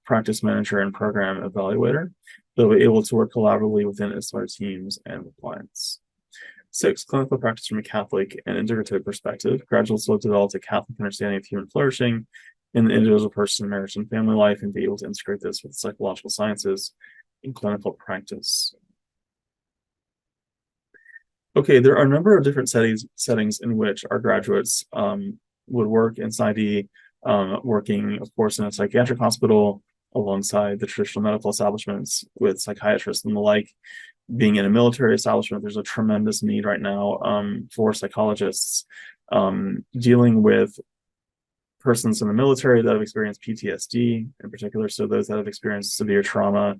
S1: practice manager, and program evaluator. They'll be able to work collaboratively within ISLAR teams and with clients. 6, clinical practice from a Catholic and integrative perspective. Graduates will develop a Catholic understanding of human flourishing in the individual person, marriage, and family life, and be able to integrate this with psychological sciences in clinical practice. Okay, there are a number of different settings in which our graduates would work in PsyD, working, of course, in a psychiatric hospital alongside the traditional medical establishments with psychiatrists and the like. Being in a military establishment, there's a tremendous need right now for psychologists dealing with persons in the military that have experienced PTSD in particular, so those that have experienced severe trauma.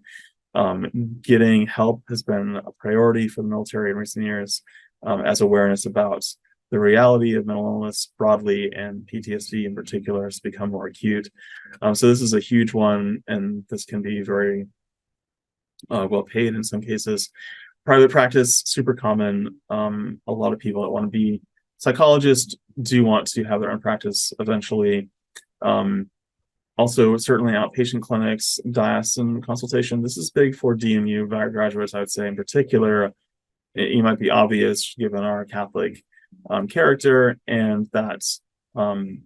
S1: Getting help has been a priority for the military in recent years, as awareness about the reality of mental illness broadly and PTSD in particular has become more acute. So this is a huge one, and this can be very well paid in some cases. Private practice, super common. A lot of people that want to be psychologists do want to have their own practice eventually. Also, certainly outpatient clinics, diocesan consultation. This is big for DMU graduates, I would say in particular. It might be obvious given our Catholic character, and that's and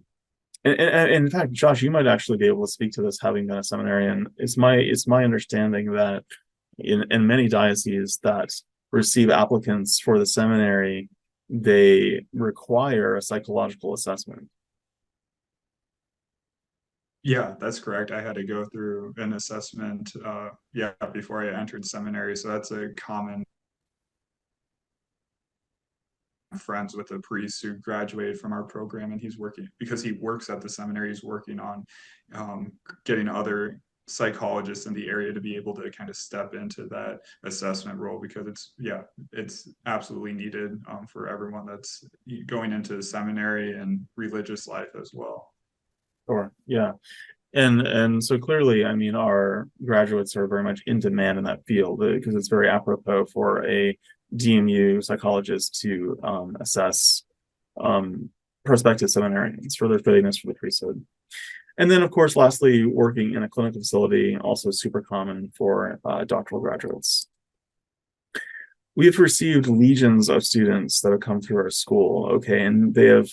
S1: in fact, Josh, you might actually be able to speak to this, having been a seminarian. It's my understanding that in many dioceses that receive applicants for the seminary, they require a psychological assessment.
S2: Yeah, that's correct. I had to go through an assessment, before I entered seminary. So that's a common friends with a priest who graduated from our program, and he's working, because he works at the seminary, he's working on getting other psychologists in the area to be able to kind of step into that assessment role, because it's absolutely needed for everyone that's going into seminary and religious life as well.
S1: Sure. Yeah. And so clearly, I mean, our graduates are very much in demand in that field, because it's very apropos for a DMU psychologist to assess prospective seminarians for their fitness for the priesthood. And then, of course, lastly, working in a clinical facility, also super common for doctoral graduates. We have received legions of students that have come through our school, okay, and they have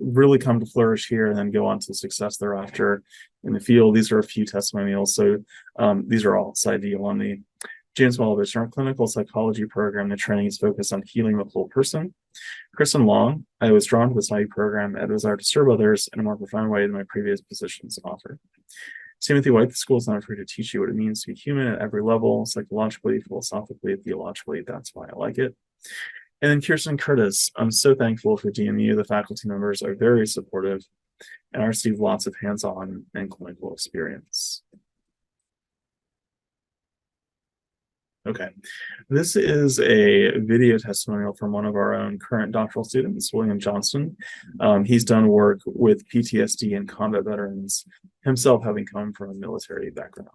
S1: really come to flourish here and then go on to success thereafter in the field. These are a few testimonials. So these are all PsyD alumni. James Walovich. In our clinical psychology program, the training is focused on healing the whole person. Kristen Long. I was drawn to the PsyD program and a desire to serve others in a more profound way than my previous positions offered. Timothy White. The school is not afraid to teach you what it means to be human at every level, psychologically, philosophically, theologically. That's why I like it. And then Kirsten Curtis. I'm so thankful for DMU. The faculty members are very supportive and I received lots of hands-on and clinical experience. Okay, this is a video testimonial from one of our own current doctoral students, William Johnston. He's done work with PTSD and combat veterans, himself having come from a military background.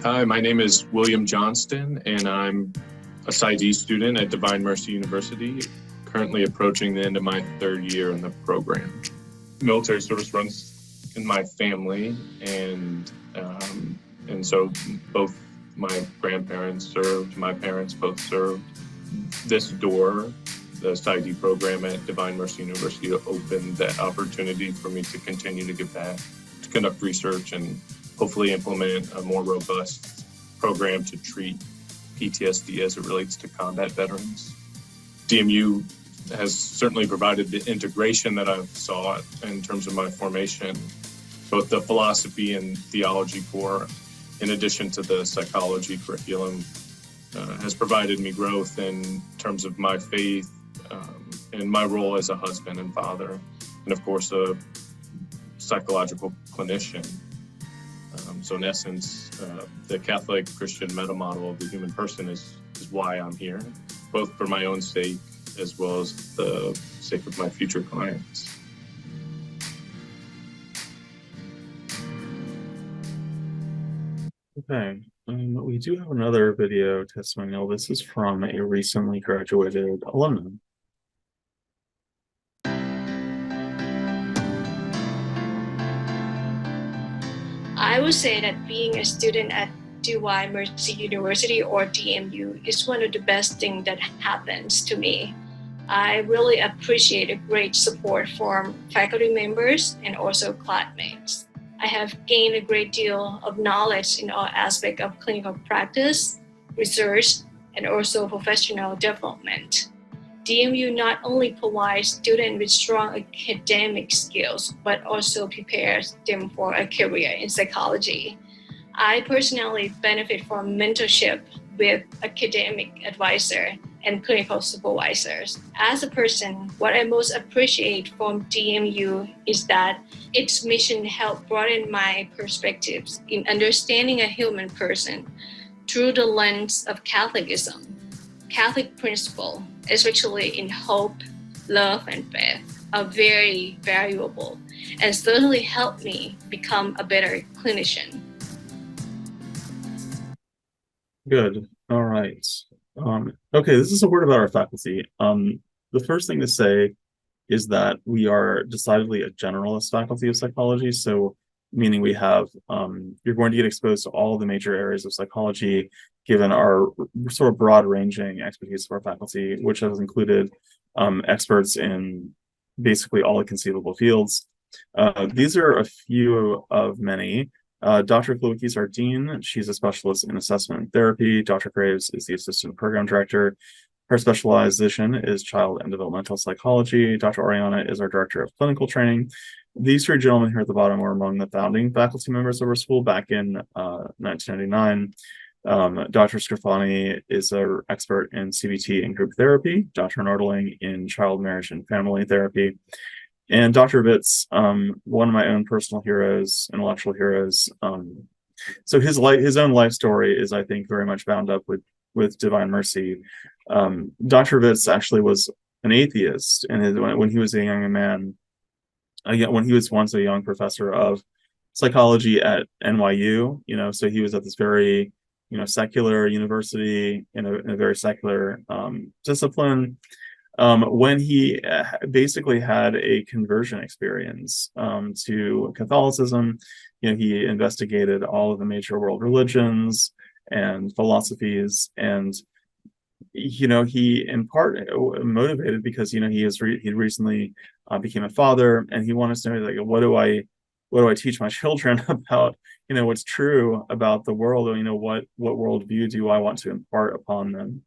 S3: Hi, my name is William Johnston, and I'm a PsyD student at Divine Mercy University, currently approaching the end of my third year in the program. Military service runs in my family, and so both my grandparents served, my parents both served. This door, the PsyD program at Divine Mercy University, opened that opportunity for me to continue to give back, to conduct research, and hopefully implement a more robust program to treat PTSD as it relates to combat veterans. DMU has certainly provided the integration that I've sought in terms of my formation, both the philosophy and theology core, in addition to the psychology curriculum, has provided me growth in terms of my faith and my role as a husband and father, and of course a psychological clinician. So in essence, the Catholic Christian meta model of the human person is why I'm here, both for my own sake as well as the sake of my future clients.
S1: Okay, we do have another video testimonial. This is from a recently graduated alumna.
S4: I would say that being a student at Divine Mercy University, or DMU, is one of the best things that happens to me. I really appreciate a great support from faculty members and also classmates. I have gained a great deal of knowledge in all aspects of clinical practice, research, and also professional development. DMU not only provides students with strong academic skills, but also prepares them for a career in psychology. I personally benefit from mentorship with academic advisor and clinical supervisors. As a person, what I most appreciate from DMU is that its mission helped broaden my perspectives in understanding a human person through the lens of Catholicism. Catholic principles, especially in hope, love, and faith, are very valuable and certainly helped me become a better clinician.
S1: Good. All right. Okay, this is a word about our faculty. The first thing to say is that we are decidedly a generalist faculty of psychology. So meaning we have, you're going to get exposed to all the major areas of psychology, given our sort of broad-ranging expertise of our faculty, which has included experts in basically all the conceivable fields. These are a few of many. Dr. Klowicki is our dean. She's a specialist in assessment and therapy. Dr. Graves is the assistant program director. Her specialization is child and developmental psychology. Dr. Oriana is our director of clinical training. These three gentlemen here at the bottom were among the founding faculty members of our school back in 1999. Dr. Scrofani is an expert in CBT and group therapy. Dr. Nordling in child, marriage, and family therapy. And Dr. Vitz, one of my own personal heroes, intellectual heroes. So his own life story is, I think, very much bound up with Divine Mercy. Dr. Vitz actually was an atheist, and when he was a young man, when he was once a young professor of psychology at NYU, so he was at this very, secular university in a very secular discipline. When he basically had a conversion experience to Catholicism, he investigated all of the major world religions and philosophies, and he in part motivated because he recently became a father, and he wanted to know, like, what do I teach my children about what's true about the world, or what worldview do I want to impart upon them.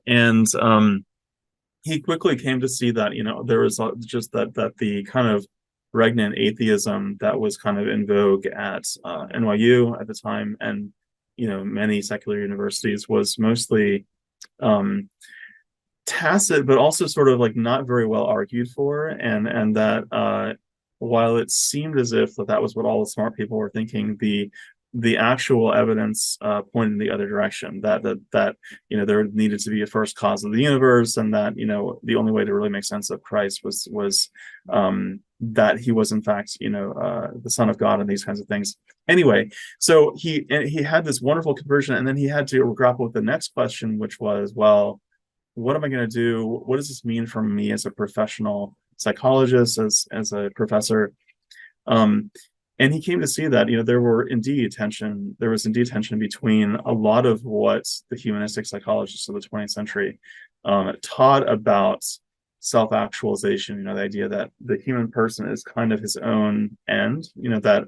S1: And he quickly came to see that there was just that the kind of regnant atheism that was kind of in vogue at NYU at the time, and many secular universities, was mostly tacit, but also sort of like not very well argued for, and that while it seemed as if that was what all the smart people were thinking, the actual evidence pointed in the other direction, that there needed to be a first cause of the universe, and that the only way to really make sense of Christ was that he was in fact the Son of God, and these kinds of things. Anyway, so he had this wonderful conversion, and then he had to grapple with the next question, which was, well, what am I going to do? What does this mean for me as a professional psychologist, as a professor? And he came to see that there was indeed tension between a lot of what the humanistic psychologists of the 20th century taught about self-actualization. The idea that the human person is kind of his own end. That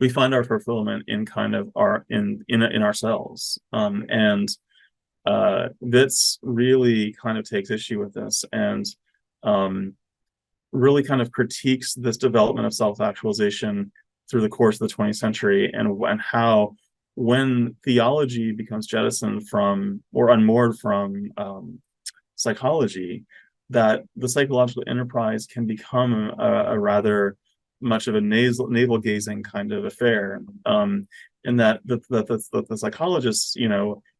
S1: we find our fulfillment in kind of in ourselves, and Witz really kind of takes issue with this, and really kind of critiques this development of self-actualization through the course of the 20th century, and how when theology becomes jettisoned from or unmoored from psychology, that the psychological enterprise can become a rather much of a navel-gazing kind of affair, and that the psychologists,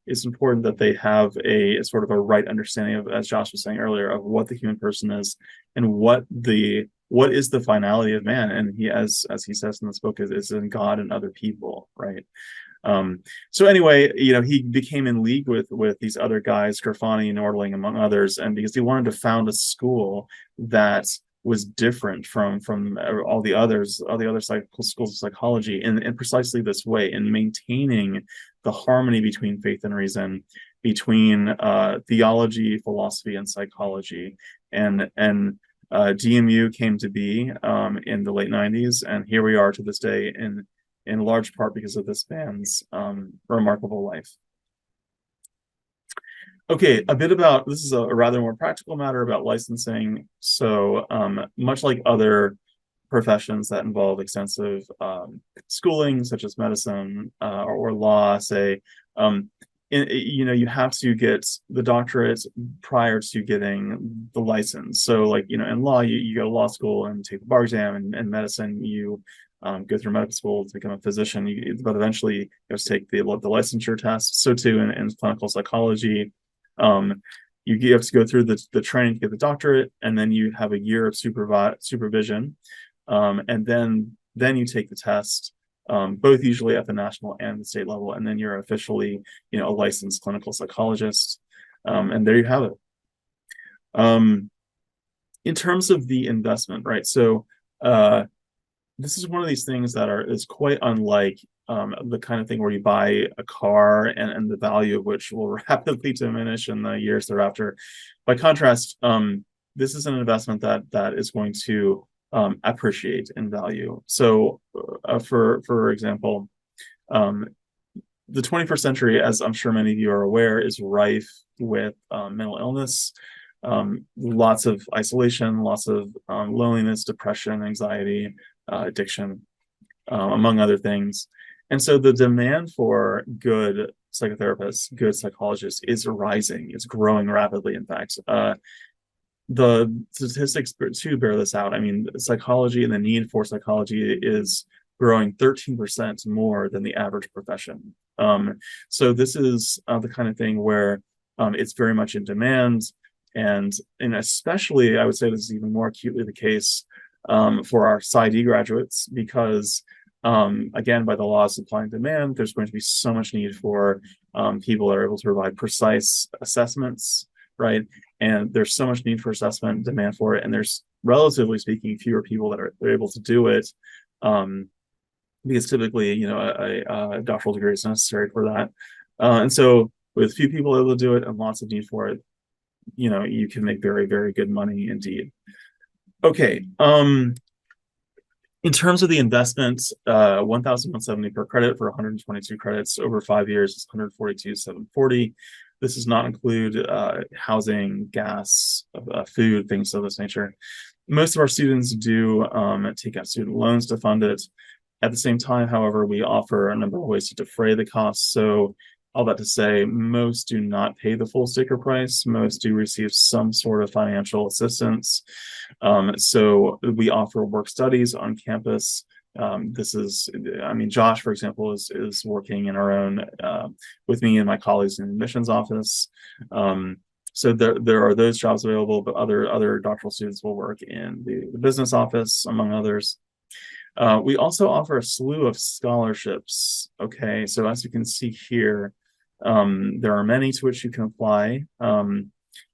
S1: it's important that they have a sort of a right understanding of, as Josh was saying earlier, of what the human person is, and what is the finality of man. And he, as he says in this book, is in God and other people, right? So anyway, he became in league with these other guys, Grafani and Nordling, among others, and because he wanted to found a school that was different from all the other schools of psychology in precisely this way, in maintaining the harmony between faith and reason, between theology, philosophy, and psychology. And DMU came to be in the late 90s, and here we are to this day, in large part because of this man's remarkable life. Okay, a bit about, this is a rather more practical matter about licensing. So much like other professions that involve extensive schooling, such as medicine or law, say, you have to get the doctorate prior to getting the license. So like, in law, you go to law school and take the bar exam, and in medicine, you go through medical school to become a physician, but eventually you have to take the licensure test. So too in clinical psychology, you have to go through the training to get the doctorate, and then you have a year of supervision, and then you take the test, both usually at the national and the state level, and then you're officially a licensed clinical psychologist, and there you have it. In terms of the investment, right? So this is one of these things that is quite unlike the kind of thing where you buy a car and the value of which will rapidly diminish in the years thereafter. By contrast, this is an investment that is going to appreciate in value. So for example, the 21st century, as I'm sure many of you are aware, is rife with mental illness, lots of isolation, lots of loneliness, depression, anxiety, addiction, among other things. And so the demand for good psychotherapists, good psychologists, is rising. It's growing rapidly, in fact. The statistics too bear this out. I mean, psychology and the need for psychology is growing 13% more than the average profession. So this is the kind of thing where it's very much in demand, and especially, I would say this is even more acutely the case for our PsyD graduates, because again, by the law of supply and demand, there's going to be so much need for people that are able to provide precise assessments, right? And there's so much need for assessment, demand for it, and there's, relatively speaking, fewer people that are able to do it, because typically, a doctoral degree is necessary for that. And so with few people able to do it and lots of need for it, you can make very, very good money indeed. Okay. In terms of the investments, 1,170 per credit for 122 credits over 5 years is 142,740. This does not include housing, gas, food, things of this nature. Most of our students do take out student loans to fund it. At the same time, however, we offer a number of ways to defray the costs. So all that to say, most do not pay the full sticker price. Most do receive some sort of financial assistance. So we offer work studies on campus. Josh, for example, is working in our own with me and my colleagues in the admissions office. So there are those jobs available, but other doctoral students will work in the business office, among others. We also offer a slew of scholarships. Okay, so as you can see here, there are many to which you can apply, and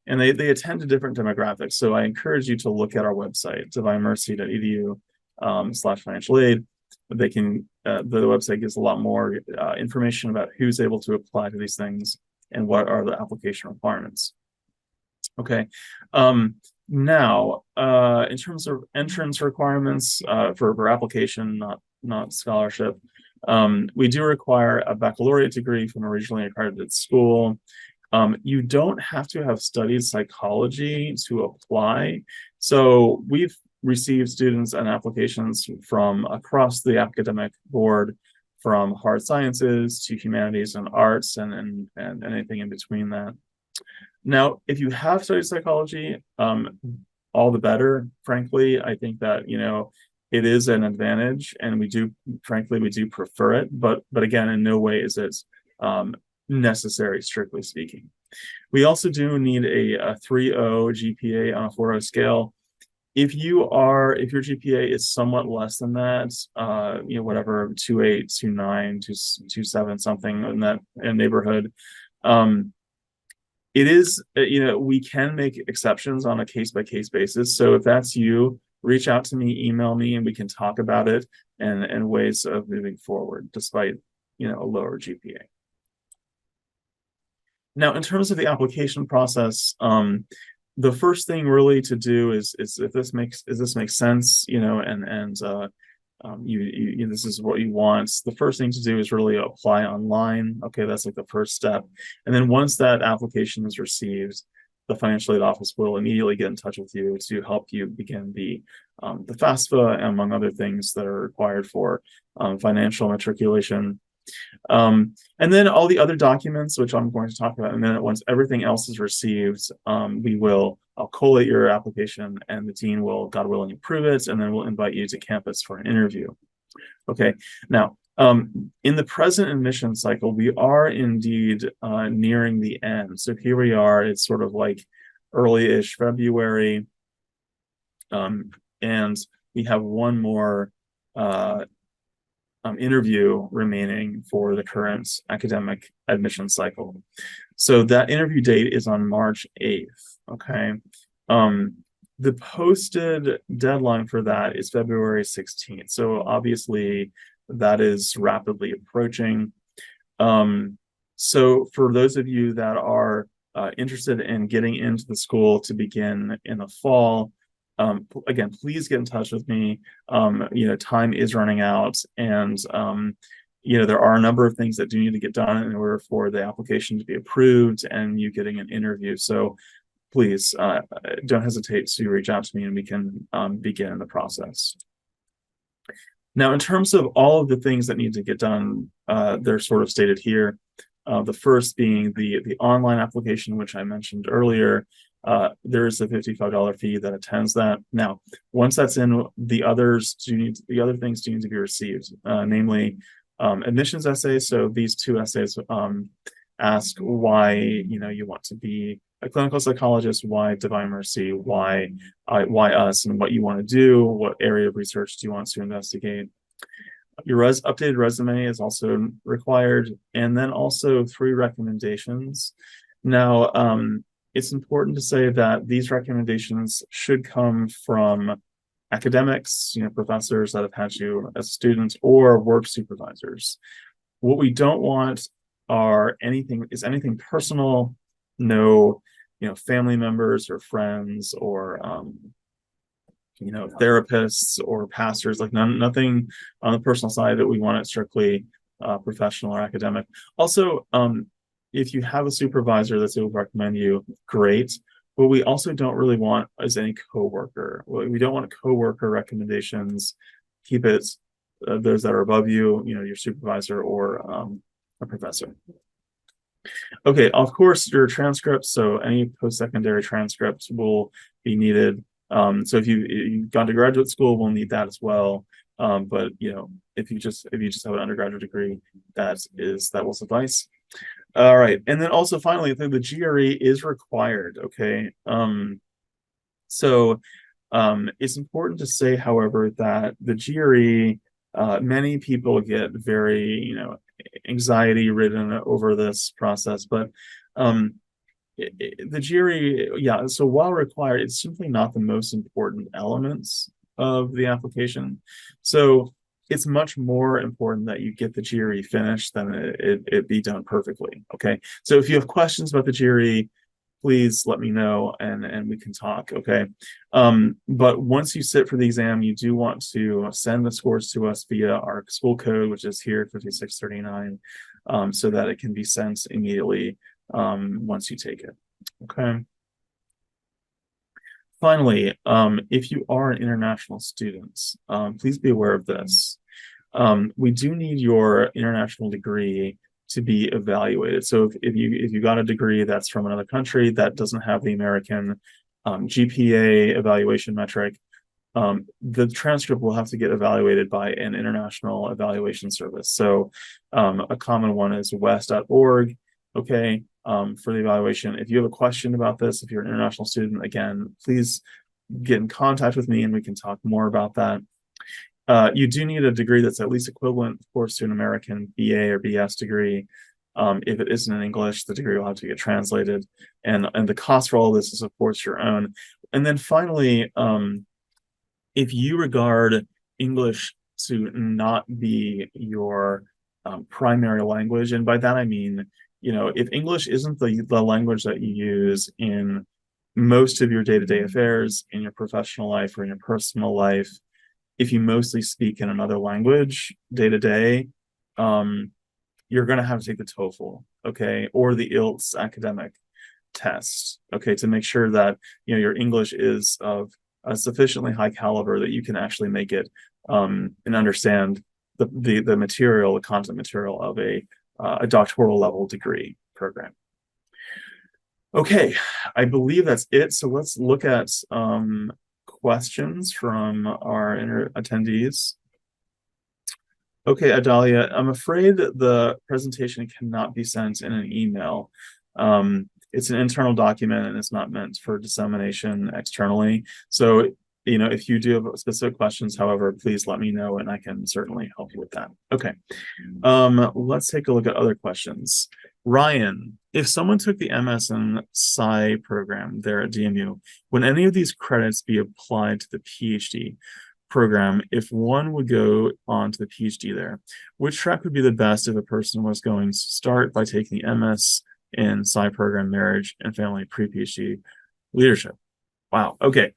S1: they attend to different demographics. So I encourage you to look at our website, divinemercy.edu/financial aid. The website gives a lot more information about who's able to apply to these things and what are the application requirements. Okay. Now, in terms of entrance requirements for application, not scholarship, we do require a baccalaureate degree from a regionally accredited school. You don't have to have studied psychology to apply. So we've received students and applications from across the academic board, from hard sciences to humanities and arts and anything in between that. Now, if you have studied psychology, all the better. Frankly, I think that it is an advantage, and we do prefer it. But again, in no way is it necessary, strictly speaking. We also do need a 3.0 GPA on a 4.0 scale. If your GPA is somewhat less than that, whatever 2.8, 2.9, 2.7, something in that neighborhood. It is, we can make exceptions on a case-by-case basis. So if that's you, reach out to me, email me, and we can talk about it and ways of moving forward despite, a lower GPA. Now, in terms of the application process, the first thing really to do is if this makes sense, this is what you want. The first thing to do is really apply online. Okay, that's like the first step. And then once that application is received, the financial aid office will immediately get in touch with you to help you begin the FAFSA, among other things that are required for financial matriculation. And then all the other documents, which I'm going to talk about in a minute, once everything else is received, I'll collate your application, and the dean will, God willing, approve it, and then we'll invite you to campus for an interview. Okay, now, in the present admission cycle, we are indeed nearing the end. So here we are, it's sort of like early-ish February, and we have one more interview remaining for the current academic admission cycle. So that interview date is on March 8th, okay? The posted deadline for that is February 16th. So obviously that is rapidly approaching. So for those of you that are interested in getting into the school to begin in the fall, again, please get in touch with me. Time is running out, and there are a number of things that do need to get done in order for the application to be approved and you getting an interview. So please don't hesitate to reach out to me, and we can begin the process. Now, in terms of all of the things that need to get done, they're sort of stated here. The first being the online application, which I mentioned earlier. There is a $55 fee that attends that. Now, once that's in, the other things do need to be received, namely admissions essays. So these two essays ask why you want to be a clinical psychologist, why Divine Mercy, why us, and what you want to do, what area of research do you want to investigate. Your updated resume is also required, and then also 3 recommendations. Now, it's important to say that these recommendations should come from academics, professors that have had you as students, or work supervisors. What we don't want is anything personal, no, family members or friends or therapists or pastors, like nothing on the personal side that we want it strictly professional or academic. Also, if you have a supervisor that's able to recommend you, great. What we also don't really want is any coworker. We don't want coworker recommendations. Keep it those that are above you, your supervisor or a professor. Okay, of course, your transcripts. So any post-secondary transcripts will be needed. So if you've gone to graduate school, we'll need that as well. But if you just have an undergraduate degree, that will suffice. All right, and then also finally, I think the GRE is required. Okay, so it's important to say, however, that the GRE, many people get very anxiety ridden over this process, but the GRE, yeah, so while required, it's simply not the most important elements of the application. So it's much more important that you get the GRE finished than it be done perfectly. Okay, so if you have questions about the GRE, please let me know and we can talk. Okay, but once you sit for the exam, you do want to send the scores to us via our school code, which is here 5639, so that it can be sent immediately once you take it. Okay. Finally, if you are an international student, please be aware of this. We do need your international degree to be evaluated. So if you got a degree that's from another country that doesn't have the American GPA evaluation metric, the transcript will have to get evaluated by an international evaluation service. So a common one is wes.org. Okay, for the evaluation. If you have a question about this, if you're an international student, again, please get in contact with me and we can talk more about that. You do need a degree that's at least equivalent, of course, to an American BA or BS degree. If it isn't in English, the degree will have to get translated, and the cost for all this is, of course, your own. And then finally, if you regard English to not be your primary language, and by that I mean, if English isn't the language that you use in most of your day-to-day affairs, in your professional life or in your personal life, if you mostly speak in another language day-to-day, you're going to have to take the TOEFL, okay, or the IELTS academic test, okay, to make sure that your English is of a sufficiently high caliber that you can actually make it and understand the material, the content material of a doctoral level degree program. Okay, I believe that's it. So let's look at questions from our attendees. Okay, Adalia, I'm afraid the presentation cannot be sent in an email. It's an internal document and it's not meant for dissemination externally. So, if you do have specific questions, however, please let me know and I can certainly help you with that. Okay, let's take a look at other questions. Ryan, if someone took the MS in Psy program there at DMU, would any of these credits be applied to the PhD program if one would go on to the PhD there? Which track would be the best if a person was going to start by taking the MS in Psy program, marriage and family, pre-PhD leadership? Wow. Okay.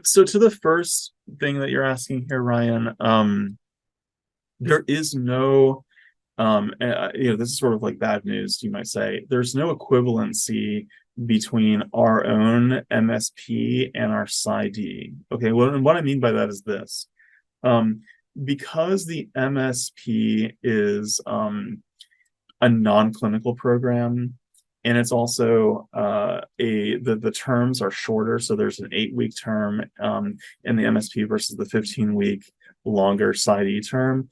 S1: So to the first thing that you're asking here, Ryan, there is no, this is sort of like bad news, you might say. There's no equivalency between our own MSP and our PsyD. Okay, well, and what I mean by that is this. Because the MSP is a non-clinical program, and it's also the terms are shorter, so there's an 8-week term in the MSP versus the 15-week longer PsyD term.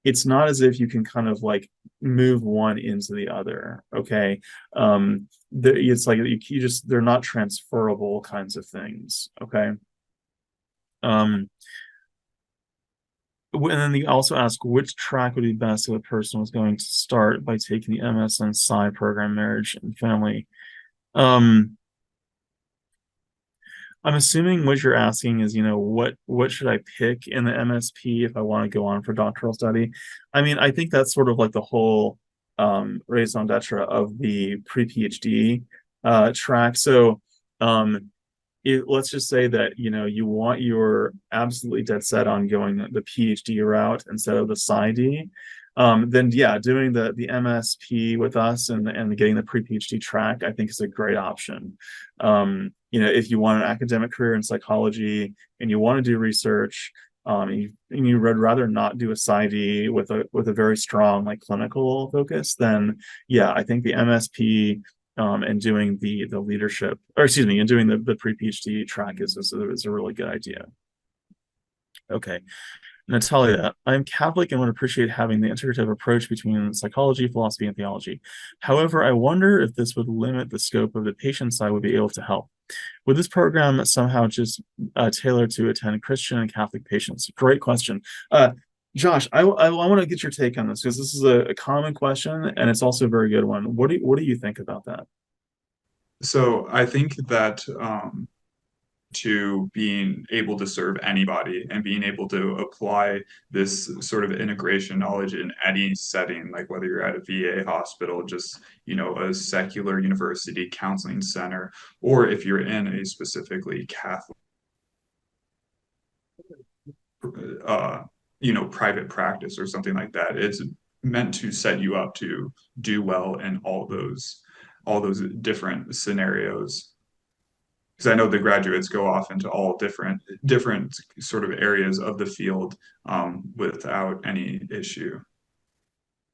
S1: It's not as if you can kind of like move one into the other. Okay, it's like you just, they're not transferable kinds of things. Okay. And then you also ask which track would be best if a person was going to start by taking the MS and Psy program, marriage and family. I'm assuming what you're asking is, what should I pick in the MSP if I want to go on for doctoral study? I mean, I think that's sort of like the whole raison d'etre of the pre-PhD track. So let's just say that you're absolutely dead set on going the PhD route instead of the PsyD. Then yeah, doing the MSP with us and getting the pre-PhD track, I think is a great option. If you want an academic career in psychology and you want to do research, and you would rather not do a PsyD with a very strong like clinical focus, then yeah, I think the MSP and doing the leadership, or excuse me, and doing the pre-PhD track is a really good idea. Okay. Natalia, I'm Catholic and would appreciate having the integrative approach between psychology, philosophy, and theology. However, I wonder if this would limit the scope of the patients I would be able to help. Would this program somehow just tailor to attend Christian and Catholic patients? Great question. Josh, I want to get your take on this because this is a common question and it's also a very good one. What do you think about that?
S2: So I think that to being able to serve anybody and being able to apply this sort of integration knowledge in any setting, like whether you're at a VA hospital, just, a secular university counseling center, or if you're in a specifically Catholic, private practice or something like that. It's meant to set you up to do well in all those different scenarios. Because I know the graduates go off into all different sort of areas of the field without any issue.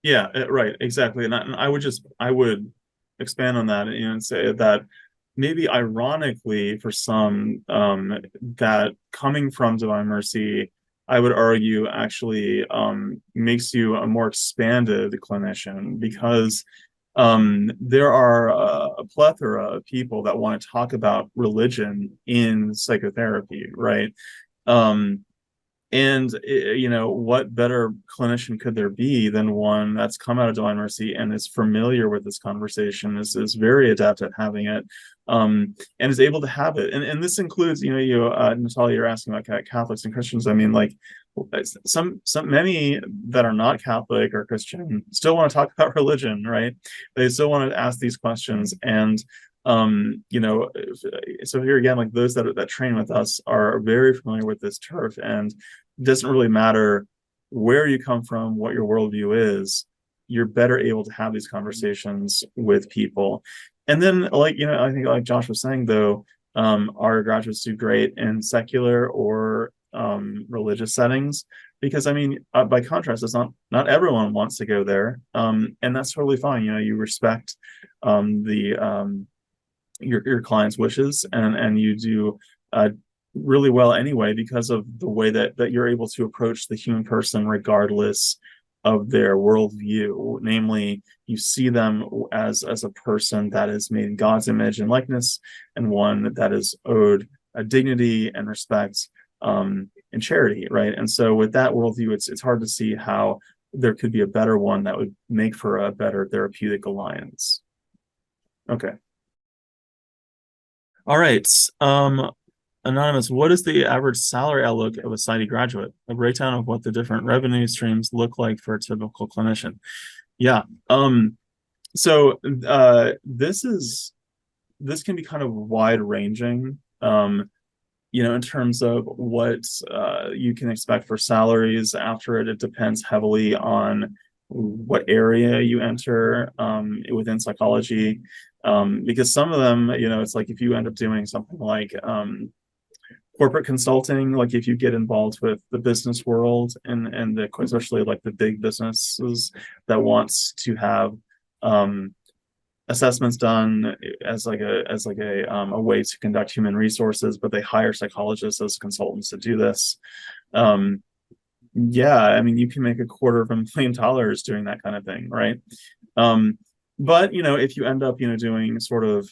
S1: Yeah, right, exactly. And I would expand on that and say that maybe ironically for some, that coming from Divine Mercy, I would argue actually makes you a more expanded clinician because there are a plethora of people that want to talk about religion in psychotherapy, right? And what better clinician could there be than one that's come out of Divine Mercy and is familiar with this conversation, is very adept at having it, and is able to have it. And this includes, Natalia, you're asking about Catholics and Christians. I mean, like many that are not Catholic or Christian still want to talk about religion, right? They still want to ask these questions. And so here again, like those that train with us are very familiar with this turf, and it doesn't really matter where you come from, what your worldview is, you're better able to have these conversations with people. And then I think like Josh was saying though, our graduates do great in secular or religious settings, because I mean, by contrast, it's not everyone wants to go there, and that's totally fine. You respect your client's wishes, and you do really well anyway because of the way that you're able to approach the human person regardless of their worldview. Namely, you see them as a person that is made in God's image and likeness, and one that is owed a dignity and respect and charity, right? And so with that worldview, it's hard to see how there could be a better one that would make for a better therapeutic alliance. Okay. All right. Anonymous, what is the average salary outlook of a PsyD graduate? A breakdown of what the different revenue streams look like for a typical clinician. Yeah. So this can be kind of wide ranging, in terms of what you can expect for salaries after it. It depends heavily on what area you enter within psychology. Because some of them, it's like if you end up doing something like corporate consulting, like if you get involved with the business world and especially like the big businesses that wants to have assessments done as like a way to conduct human resources, but they hire psychologists as consultants to do this. Yeah, I mean, you can make $250,000 doing that kind of thing, right? But if you end up doing sort of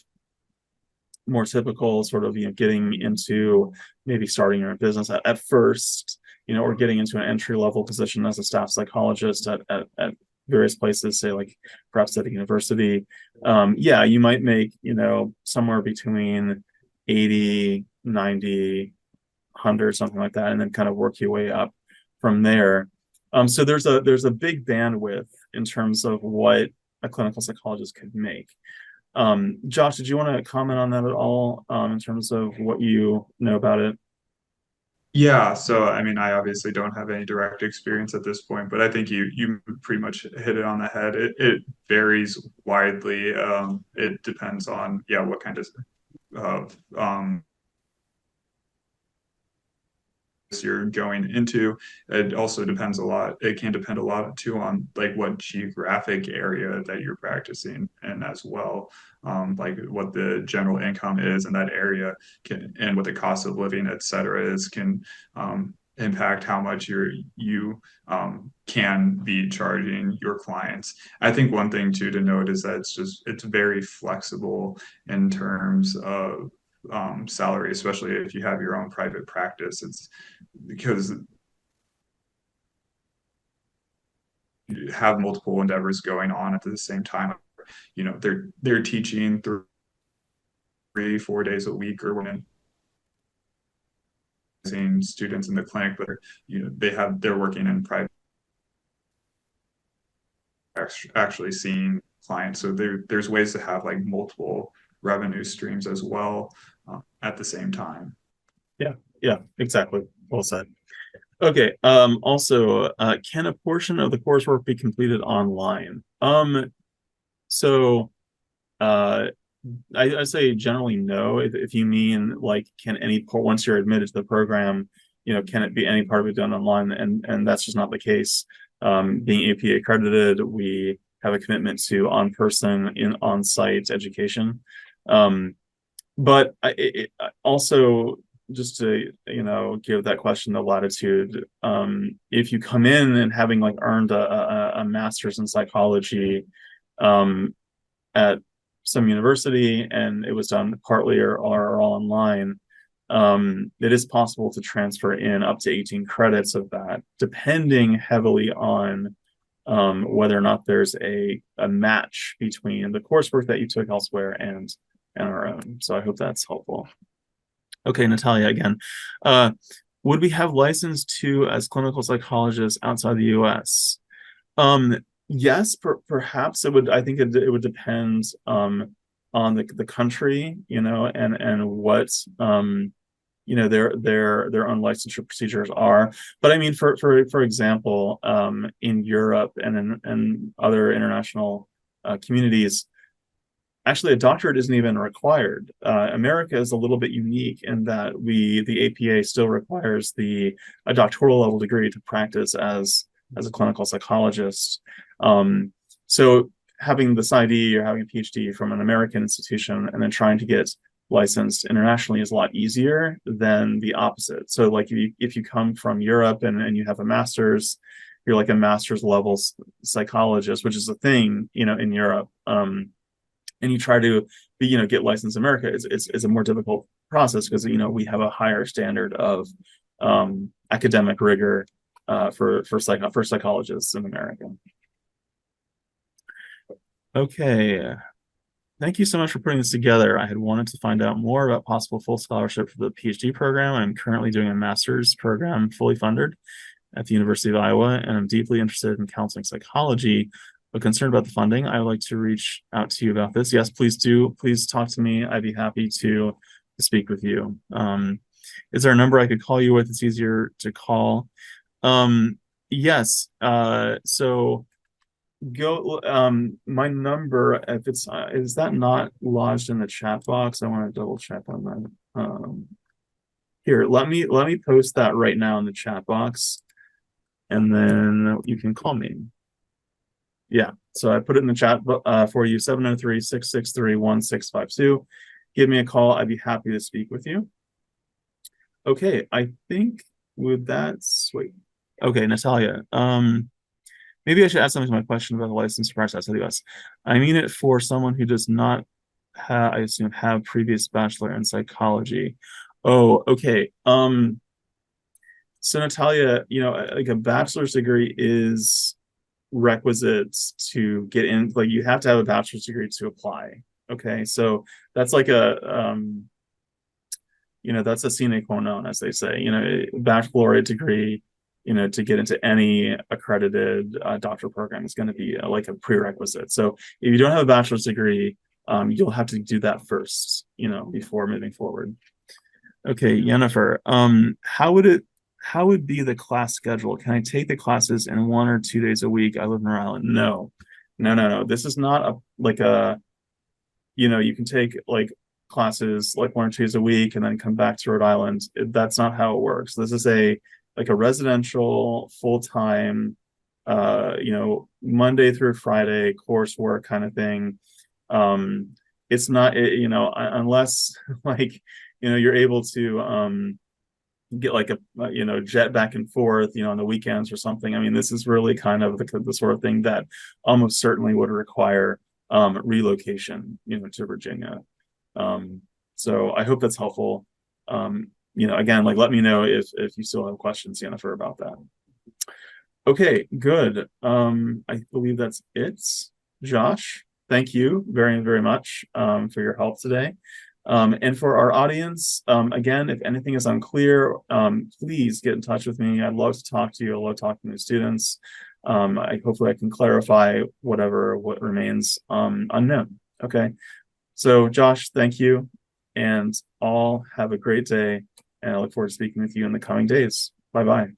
S1: more typical sort of getting into maybe starting your own business at first, or getting into an entry-level position as a staff psychologist at various places, say like perhaps at a university, yeah, you might make somewhere between 80, 90, 100, something like that, and then kind of work your way up from there. So there's a big bandwidth in terms of what a clinical psychologist could make. Josh, did you want to comment on that at all, in terms of what you know about it?
S2: Yeah, so I mean, I obviously don't have any direct experience at this point, but I think you pretty much hit it on the head. It varies widely. It depends on what kind of you're going into. It also depends a lot. It can depend a lot too on like what geographic area that you're practicing in as well. Like what the general income is in that area and what the cost of living, et cetera, is can impact how much you can be charging your clients. I think one thing too to note is that it's very flexible in terms of salary, especially if you have your own private practice. It's because you have multiple endeavors going on at the same time. They're teaching 3-4 days a week or when seeing students in the clinic, but they're working in private, actually seeing clients. So there's ways to have like multiple revenue streams as well at the same time.
S1: Yeah, exactly. Well said. Okay. Also, can a portion of the coursework be completed online? So, I say generally no. If you mean like, can any part, once you're admitted to the program, can it be any part of it done online? And that's just not the case. Being APA accredited, we have a commitment to on-site education. But also, just to give that question the latitude, if you come in and having like earned a master's in psychology at some university and it was done partly or all online, it is possible to transfer in up to 18 credits of that, depending heavily on whether or not there's a match between the coursework that you took elsewhere and our own. So I hope that's helpful. Okay, Natalia again. Would we have license to as clinical psychologists outside the US? Yes, perhaps it would. I think it would depend on the country, and what their own licensure procedures are. But I mean, for example, in Europe and in other international communities, actually a doctorate isn't even required. America is a little bit unique in that the APA still requires a doctoral level degree to practice as a clinical psychologist. So having the PsyD or having a PhD from an American institution and then trying to get licensed internationally is a lot easier than the opposite. So like if you come from Europe and you have a master's, you're like a master's level psychologist, which is a thing, in Europe. And you try to get licensed in America, it's a more difficult process because we have a higher standard of academic rigor for psychologists in America. Okay, thank you so much for putting this together. I had wanted to find out more about possible full scholarship for the PhD program. I'm currently doing a master's program fully funded at the University of Iowa, and I'm deeply interested in counseling psychology, but concerned about the funding. I would like to reach out to you about this. Yes, please do. Please talk to me. I'd be happy to speak with you. Is there a number I could call you with? It's easier to call. Yes. So go. My number, if it's is that not lodged in the chat box? I want to double check on that. Here, let me post that right now in the chat box, and then you can call me. Yeah, so I put it in the chat for you, 703-663-1652. Give me a call. I'd be happy to speak with you. Okay, I think with that, sweet. Okay, Natalia, maybe I should add something to my question about the license to practice outside the US. I mean it for someone who does not have, I assume, have previous bachelor in psychology. Oh, okay. So Natalia, like a bachelor's degree is requisites to get in. Like you have to have a bachelor's degree to apply. Okay, so that's like that's a sine qua non, as they say. A baccalaureate degree to get into any accredited doctoral program is going to be like a prerequisite. So if you don't have a bachelor's degree, you'll have to do that first, before moving forward. Okay, Jennifer, how would be the class schedule? Can I take the classes in 1 or 2 days a week? I live in Rhode Island. No. This is not you can take like classes like 1 or 2 days a week and then come back to Rhode Island. That's not how it works. This is a residential full-time, Monday through Friday coursework kind of thing. It's not, unless like, you're able to get like a jet back and forth on the weekends or something. I mean, this is really kind of the sort of thing that almost certainly would require relocation to Virginia. So I hope that's helpful. Again, like, let me know if you still have questions, Jennifer, about that. Okay, good. I believe that's it. Josh, thank you very, very much for your help today. And for our audience, again, if anything is unclear, please get in touch with me. I'd love to talk to you. I love talking to students. Hopefully I can clarify what remains unknown. Okay. So Josh, thank you. And all have a great day. And I look forward to speaking with you in the coming days. Bye-bye.